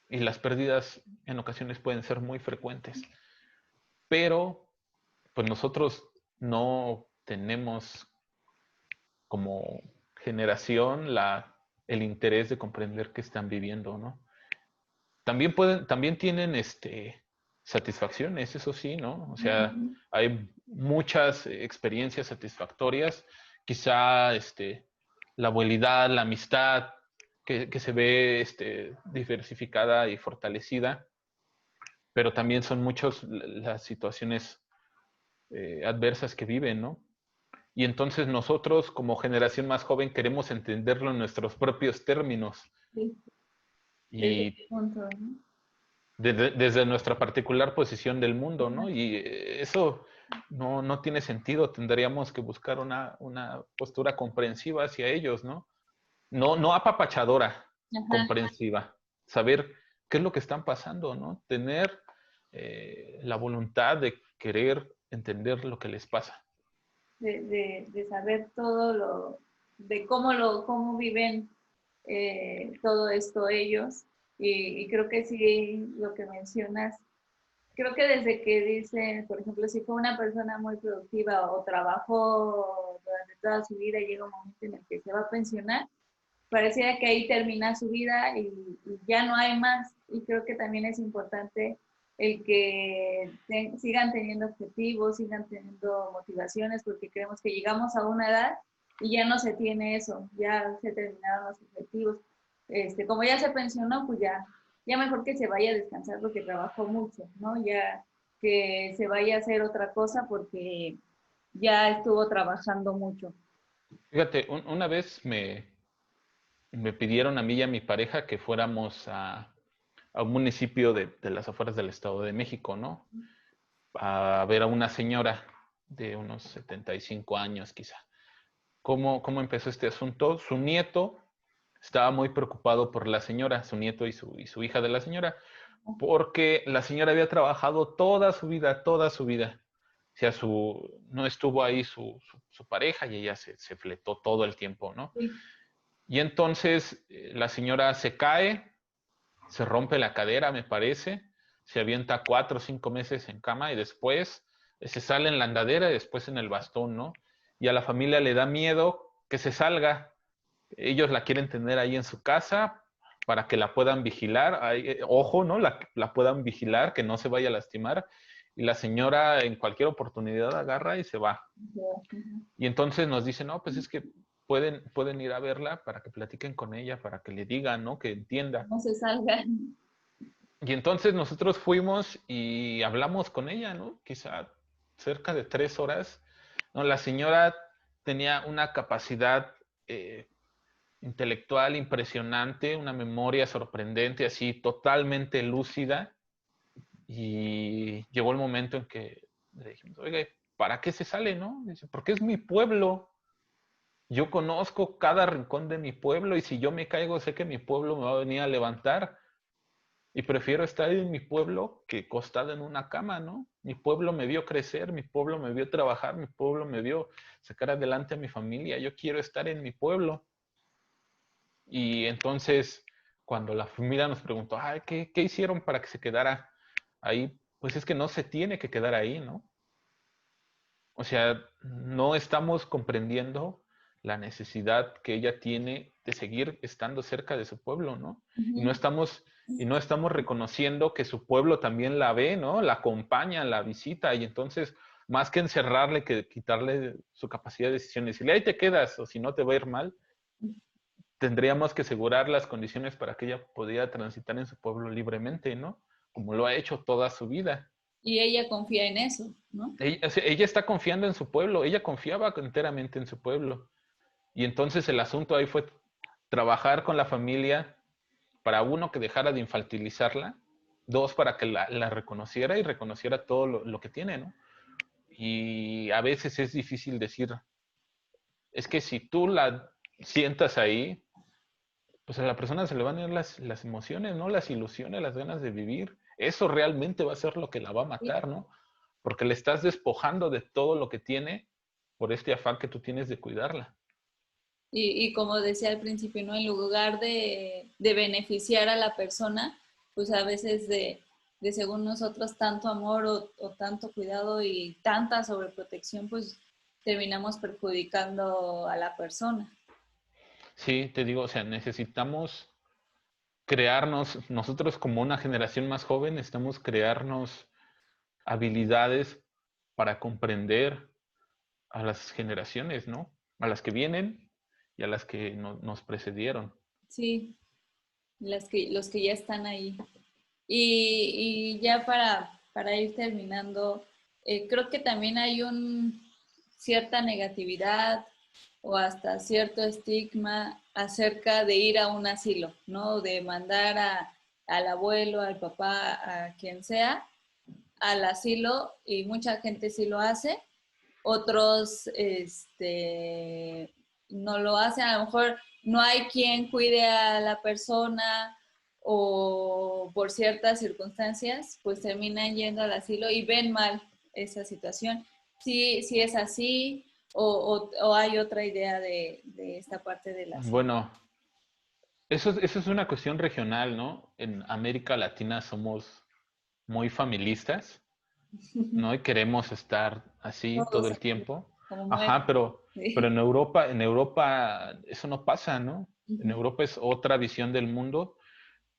Y las pérdidas en ocasiones pueden ser muy frecuentes. Pero pues nosotros no tenemos como generación el interés de comprender qué están viviendo, ¿no? También tienen satisfacciones, eso sí, ¿no? O sea, hay muchas experiencias satisfactorias, quizá la abuelidad, la amistad, que se ve diversificada y fortalecida, pero también son muchas las situaciones adversas que viven, ¿no? Y entonces nosotros, como generación más joven, queremos entenderlo en nuestros propios términos Sí, desde y ese punto, ¿no? desde nuestra particular posición del mundo, ¿no? Y eso no tiene sentido. Tendríamos que buscar una postura comprensiva hacia ellos, ¿no? No apapachadora, Ajá. comprensiva. Saber qué es lo que están pasando, ¿no? Tener la voluntad de querer entender lo que les pasa. De saber todo de cómo viven todo esto ellos. Y creo que sí, lo que mencionas, creo que desde que dicen, por ejemplo, si fue una persona muy productiva o trabajó durante toda su vida y llega un momento en el que se va a pensionar, pareciera que ahí termina su vida y ya no hay más. Y creo que también es importante el que sigan teniendo objetivos, sigan teniendo motivaciones, porque creemos que llegamos a una edad y ya no se tiene eso, ya se terminaron los objetivos. Como ya se pensionó, pues ya mejor que se vaya a descansar porque trabajó mucho, ¿no? Ya que se vaya a hacer otra cosa porque ya estuvo trabajando mucho. Fíjate, una vez me pidieron a mí y a mi pareja que fuéramos a un municipio de las afueras del Estado de México, ¿no? A ver a una señora de unos 75 años quizá. ¿Cómo empezó este asunto? Su nieto estaba muy preocupado por la señora, su nieto y su hija de la señora, porque la señora había trabajado toda su vida. O sea, no estuvo ahí su pareja y ella se fletó todo el tiempo, ¿no? Sí. Y entonces la señora se cae, se rompe la cadera, me parece, se avienta 4 o 5 meses en cama y después se sale en la andadera y después en el bastón, ¿no? Y a la familia le da miedo que se salga. Ellos la quieren tener ahí en su casa para que la puedan vigilar, ojo, ¿no? La puedan vigilar, que no se vaya a lastimar. Y la señora en cualquier oportunidad agarra y se va. Y entonces nos dicen, no, pues es que pueden ir a verla para que platiquen con ella, para que le digan, ¿no? Que entienda. No se salgan. Y entonces nosotros fuimos y hablamos con ella, ¿no? Quizá cerca de 3 horas. No, la señora tenía una capacidad intelectual impresionante, una memoria sorprendente, así totalmente lúcida. Y llegó el momento en que le dijimos, oiga, ¿para qué se sale, no? Dice, porque es mi pueblo. Yo conozco cada rincón de mi pueblo y si yo me caigo, sé que mi pueblo me va a venir a levantar. Y prefiero estar en mi pueblo que acostado en una cama, ¿no? Mi pueblo me vio crecer, mi pueblo me vio trabajar, mi pueblo me vio sacar adelante a mi familia. Yo quiero estar en mi pueblo. Y entonces, cuando la familia nos preguntó, ay, ¿qué hicieron para que se quedara ahí? Pues es que no se tiene que quedar ahí, ¿no? O sea, no estamos comprendiendo la necesidad que ella tiene de seguir estando cerca de su pueblo, ¿no? Y no Ujú. estamos, y no estamos reconociendo que su pueblo también la ve, ¿no? La acompaña, la visita, y entonces, más que encerrarle, que quitarle su capacidad de decisión, decirle, ahí te quedas, o si no te va a ir mal, tendríamos que asegurar las condiciones para que ella pudiera transitar en su pueblo libremente, ¿no? Como lo ha hecho toda su vida. Y ella confía en eso, ¿no? Ella, o sea, ella está confiando en su pueblo, ella confiaba enteramente en su pueblo. Y entonces el asunto ahí fue trabajar con la familia para uno que dejara de infantilizarla, dos para que la reconociera y reconociera todo lo que tiene, ¿no? Y a veces es difícil decir, es que si tú la sientas ahí, pues a la persona se le van a ir las emociones, ¿no? Las ilusiones, las ganas de vivir. Eso realmente va a ser lo que la va a Sí. matar, ¿no? Porque le estás despojando de todo lo que tiene por este afán que tú tienes de cuidarla. Y como decía al principio, ¿no? En lugar de beneficiar a la persona, pues a veces de según nosotros tanto amor o tanto cuidado y tanta sobreprotección, pues terminamos perjudicando a la persona. Sí, te digo, o sea, necesitamos crearnos, nosotros como una generación más joven, necesitamos crearnos habilidades para comprender a las generaciones, ¿no? A las que vienen y a las que nos precedieron. Sí, los que ya están ahí. Y ya para ir terminando, creo que también hay cierta negatividad o hasta cierto estigma acerca de ir a un asilo, ¿no? De mandar al abuelo, al papá, a quien sea, al asilo y mucha gente sí lo hace, otros no lo hacen, a lo mejor no hay quien cuide a la persona o por ciertas circunstancias, pues terminan yendo al asilo y ven mal esa situación. Sí es así o hay otra idea de esta parte del asilo. Bueno, eso es una cuestión regional, ¿no? En América Latina somos muy familistas, ¿no? Y queremos estar así todo Todos el aquí, tiempo. como Ajá, mueren. pero Sí. En Europa eso no pasa, ¿no? En Ujú. Europa es otra visión del mundo.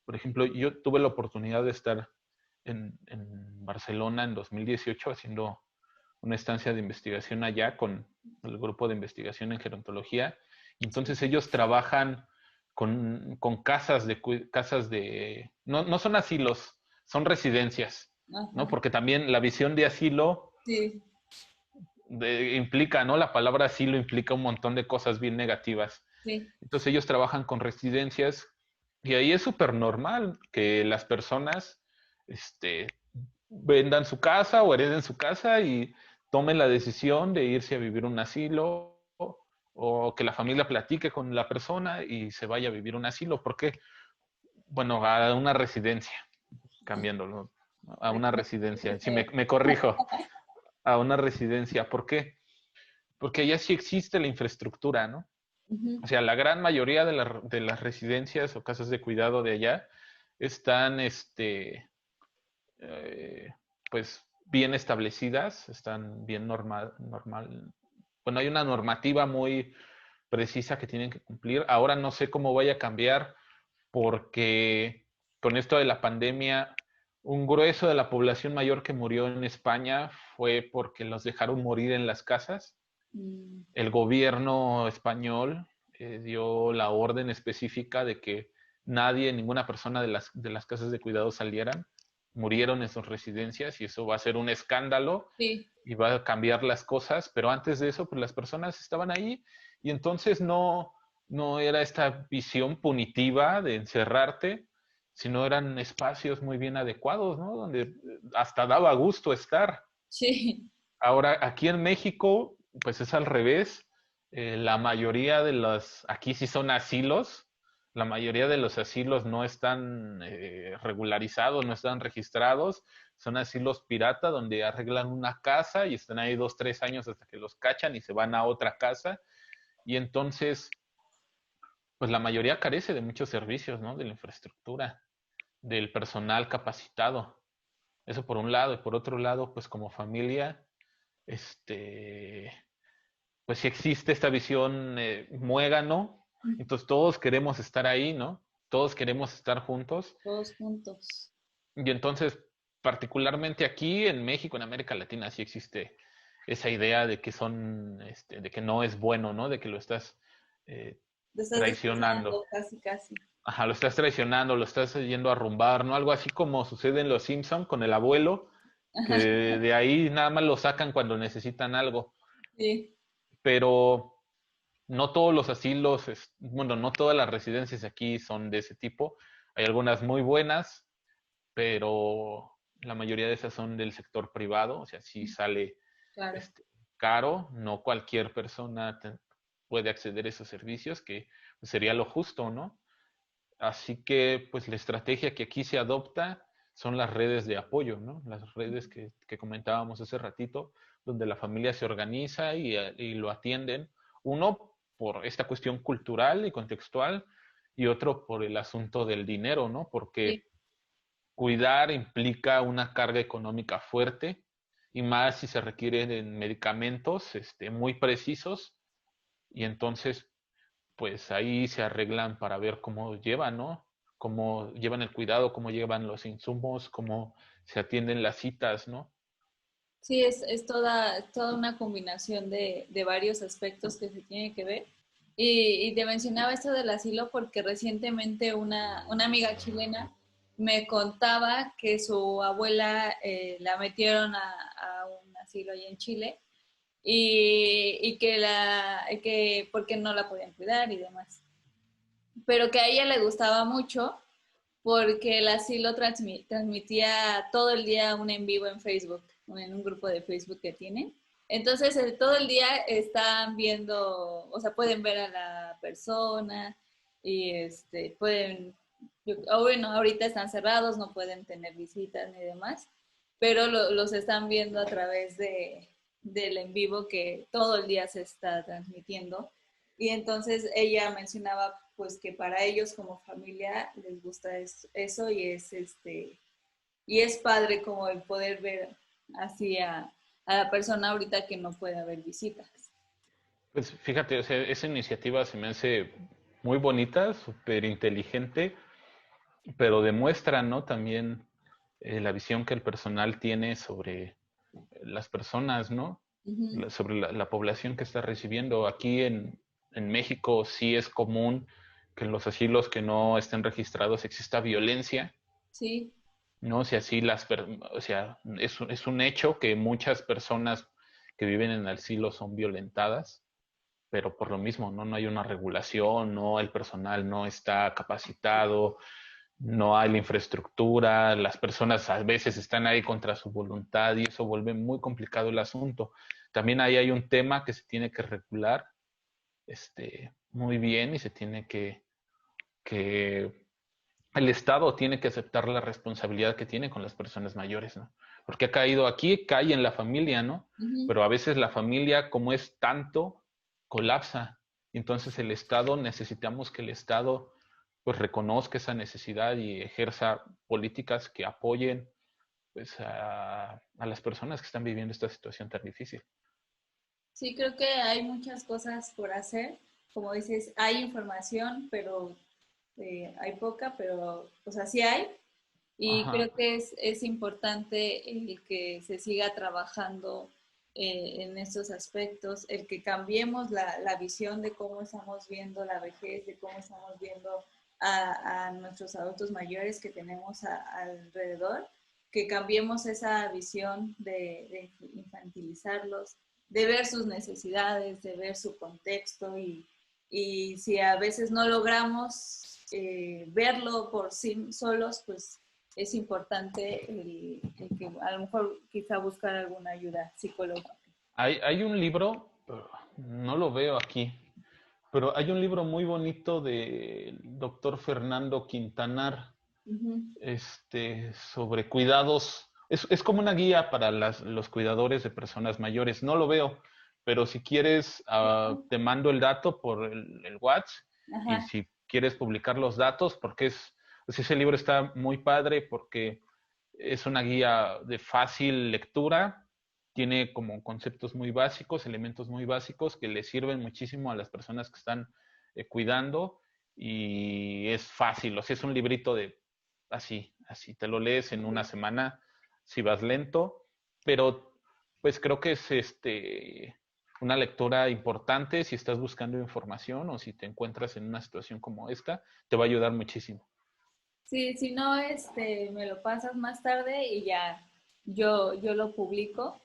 Por ejemplo, yo tuve la oportunidad de estar en Barcelona en 2018 haciendo una estancia de investigación allá con el grupo de investigación en gerontología. Y Sí. entonces ellos trabajan con casas de, no, no son asilos, son residencias, ¿no? Ajá. Porque también la visión de asilo Sí, implica, ¿no? La palabra asilo implica un montón de cosas bien negativas. sí. Entonces ellos trabajan con residencias y ahí es súper normal que las personas este, vendan su casa o hereden su casa y tomen la decisión de irse a vivir un asilo o que la familia platique con la persona y se vaya a vivir un asilo. ¿Por qué? Bueno, a una residencia, cambiándolo, a una residencia. Si me corrijo, a una residencia. ¿Por qué? Porque allá sí existe la infraestructura, ¿no? Ujú. O sea, la gran mayoría de las residencias o casas de cuidado de allá están, eh, pues, bien establecidas, están bien normal. Bueno, hay una normativa muy precisa que tienen que cumplir. Ahora no sé cómo vaya a cambiar porque con esto de la pandemia, un grueso de la población mayor que murió en España fue porque los dejaron morir en las casas. Mm. El gobierno español dio la orden específica de que nadie, ninguna persona de las casas de cuidado salieran, murieron en sus residencias y eso va a ser un escándalo Sí, y va a cambiar las cosas, pero antes de eso, pues las personas estaban ahí y entonces no era esta visión punitiva de encerrarte, sino eran espacios muy bien adecuados, ¿no? Donde hasta daba gusto estar. sí, Ahora, aquí en México, pues es al revés. La mayoría de los, aquí sí son asilos, la mayoría de los asilos no están regularizados, no están registrados, son asilos pirata donde arreglan una casa y están ahí 2, 3 años hasta que los cachan y se van a otra casa. Y entonces, pues la mayoría carece de muchos servicios, ¿no? De la infraestructura, del personal capacitado. Eso por un lado. Y por otro lado, pues como familia, este, pues si existe esta visión muégano, entonces todos queremos estar ahí, ¿no? Todos queremos estar juntos. todos juntos. Y entonces, particularmente aquí en México, en América Latina, sí existe esa idea de que de que no es bueno, ¿no? De que lo estás eh, Te estás traicionando. desplazando casi, casi. Ajá, lo estás traicionando, lo estás yendo a arrumbar, ¿no? Algo así como sucede en Los Simpson con el abuelo, que de ahí nada más lo sacan cuando necesitan algo. Sí, Pero no todos los asilos, bueno, no todas las residencias aquí son de ese tipo. Hay algunas muy buenas, pero la mayoría de esas son del sector privado, o sea, sí sale claro. este, caro, no cualquier persona puede acceder a esos servicios, que sería lo justo, ¿no? Así que, pues la estrategia que aquí se adopta son las redes de apoyo, ¿no? Las redes que comentábamos hace ratito, donde la familia se organiza y lo atienden. Uno, por esta cuestión cultural y contextual, y otro por el asunto del dinero, ¿no? Sí, Porque cuidar implica una carga económica fuerte y más si se requieren medicamentos muy precisos y entonces pues ahí se arreglan para ver cómo llevan, ¿no? Cómo llevan el cuidado, cómo llevan los insumos, cómo se atienden las citas, ¿no? sí, es toda una combinación de varios aspectos que se tiene que ver. Y te mencionaba esto del asilo porque recientemente una amiga chilena me contaba que su abuela la metieron a un asilo allá en Chile y que porque no la podían cuidar y demás. Pero que a ella le gustaba mucho porque el asilo transmitía todo el día un en vivo en Facebook, en un grupo de Facebook que tienen. Entonces, todo el día están viendo, o sea, pueden ver a la persona y pueden, bueno, ahorita están cerrados, no pueden tener visitas ni demás, pero los están viendo a través del en vivo que todo el día se está transmitiendo. Y entonces ella mencionaba pues que para ellos como familia les gusta eso y es padre como el poder ver así a la persona ahorita que no puede haber visitas. Pues fíjate, o sea, esa iniciativa se me hace muy bonita, súper inteligente, pero demuestra, ¿no? También la visión que el personal tiene sobre las personas, ¿no? Ujú. Sobre la población que está recibiendo. Aquí en México sí es común que en los asilos que no estén registrados exista violencia, Sí, ¿no? O sea, sí o sea, es un hecho que muchas personas que viven en asilo son violentadas, pero por lo mismo, ¿no? No hay una regulación, no, el personal no está capacitado, no hay la infraestructura, las personas a veces están ahí contra su voluntad y eso vuelve muy complicado el asunto. También ahí hay un tema que se tiene que regular muy bien y se tiene que el Estado tiene que aceptar la responsabilidad que tiene con las personas mayores, ¿no? Porque ha caído aquí, cae en la familia, ¿no? ujú. Pero a veces la familia, como es tanto, colapsa. Entonces el Estado, necesitamos que el Estado pues reconozca esa necesidad y ejerza políticas que apoyen pues a las personas que están viviendo esta situación tan difícil. Sí, creo que hay muchas cosas por hacer. Como dices, hay información, pero hay poca, pero, o sea, sí hay. Y Ajá. creo que es importante el que se siga trabajando en estos aspectos, el que cambiemos la visión de cómo estamos viendo la vejez, de cómo estamos viendo a nuestros adultos mayores que tenemos alrededor, que cambiemos esa visión de infantilizarlos, de ver sus necesidades, de ver su contexto y si a veces no logramos verlo por sí solos, pues es importante el que a lo mejor quizá buscar alguna ayuda psicológica. Hay un libro, no lo veo aquí, pero hay un libro muy bonito del doctor Fernando Quintanar, sobre cuidados. Es como una guía para los cuidadores de personas mayores. No lo veo, pero si quieres, te mando el dato por el WhatsApp. Y Ajá. si quieres publicar los datos, porque pues ese libro está muy padre, porque es una guía de fácil lectura, tiene como conceptos muy básicos, elementos muy básicos que le sirven muchísimo a las personas que están cuidando, y es fácil, o sea, es un librito de así, te lo lees en una semana si vas lento, pero pues creo que es una lectura importante si estás buscando información o si te encuentras en una situación como esta, te va a ayudar muchísimo. Sí, si no, me lo pasas más tarde y ya yo lo publico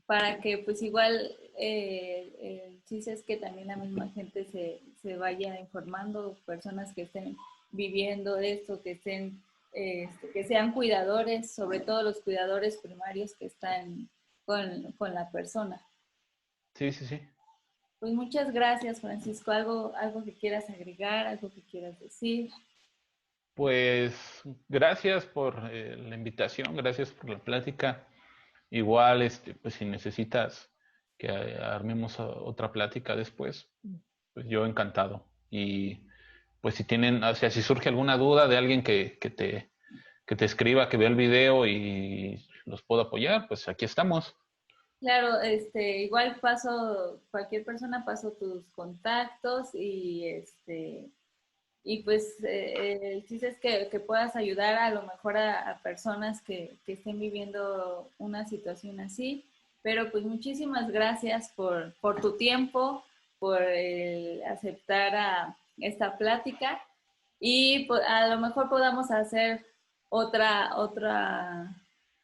para que pues igual el chiste es que también la misma gente se vaya informando, personas que estén viviendo esto, que estén, que sean cuidadores, sobre todo los cuidadores primarios que están con la persona. Sí, sí, sí. Pues muchas gracias, Francisco. Algo que quieras agregar, algo que quieras decir. Pues gracias por la invitación, gracias por la plática. Igual, pues si necesitas que armemos otra plática después, pues yo encantado. Y pues si tienen, o sea, si surge alguna duda de alguien que te escriba, que vea el video y los puedo apoyar, pues aquí estamos. Claro, igual cualquier persona paso tus contactos y pues el chiste es que puedas ayudar a lo mejor a personas que estén viviendo una situación así. Pero pues muchísimas gracias por tu tiempo, por aceptar esta plática y pues, a lo mejor podamos hacer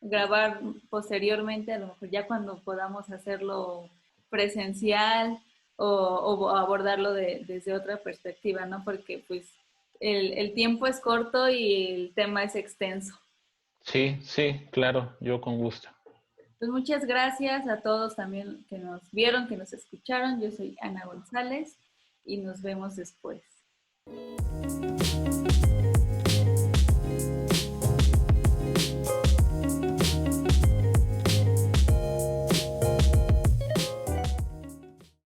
grabar posteriormente, a lo mejor ya cuando podamos hacerlo presencial o abordarlo desde otra perspectiva, ¿no? Porque pues el tiempo es corto y el tema es extenso. Sí, sí, claro, yo con gusto. Pues muchas gracias a todos también que nos vieron, que nos escucharon. Yo soy Ana González y nos vemos después.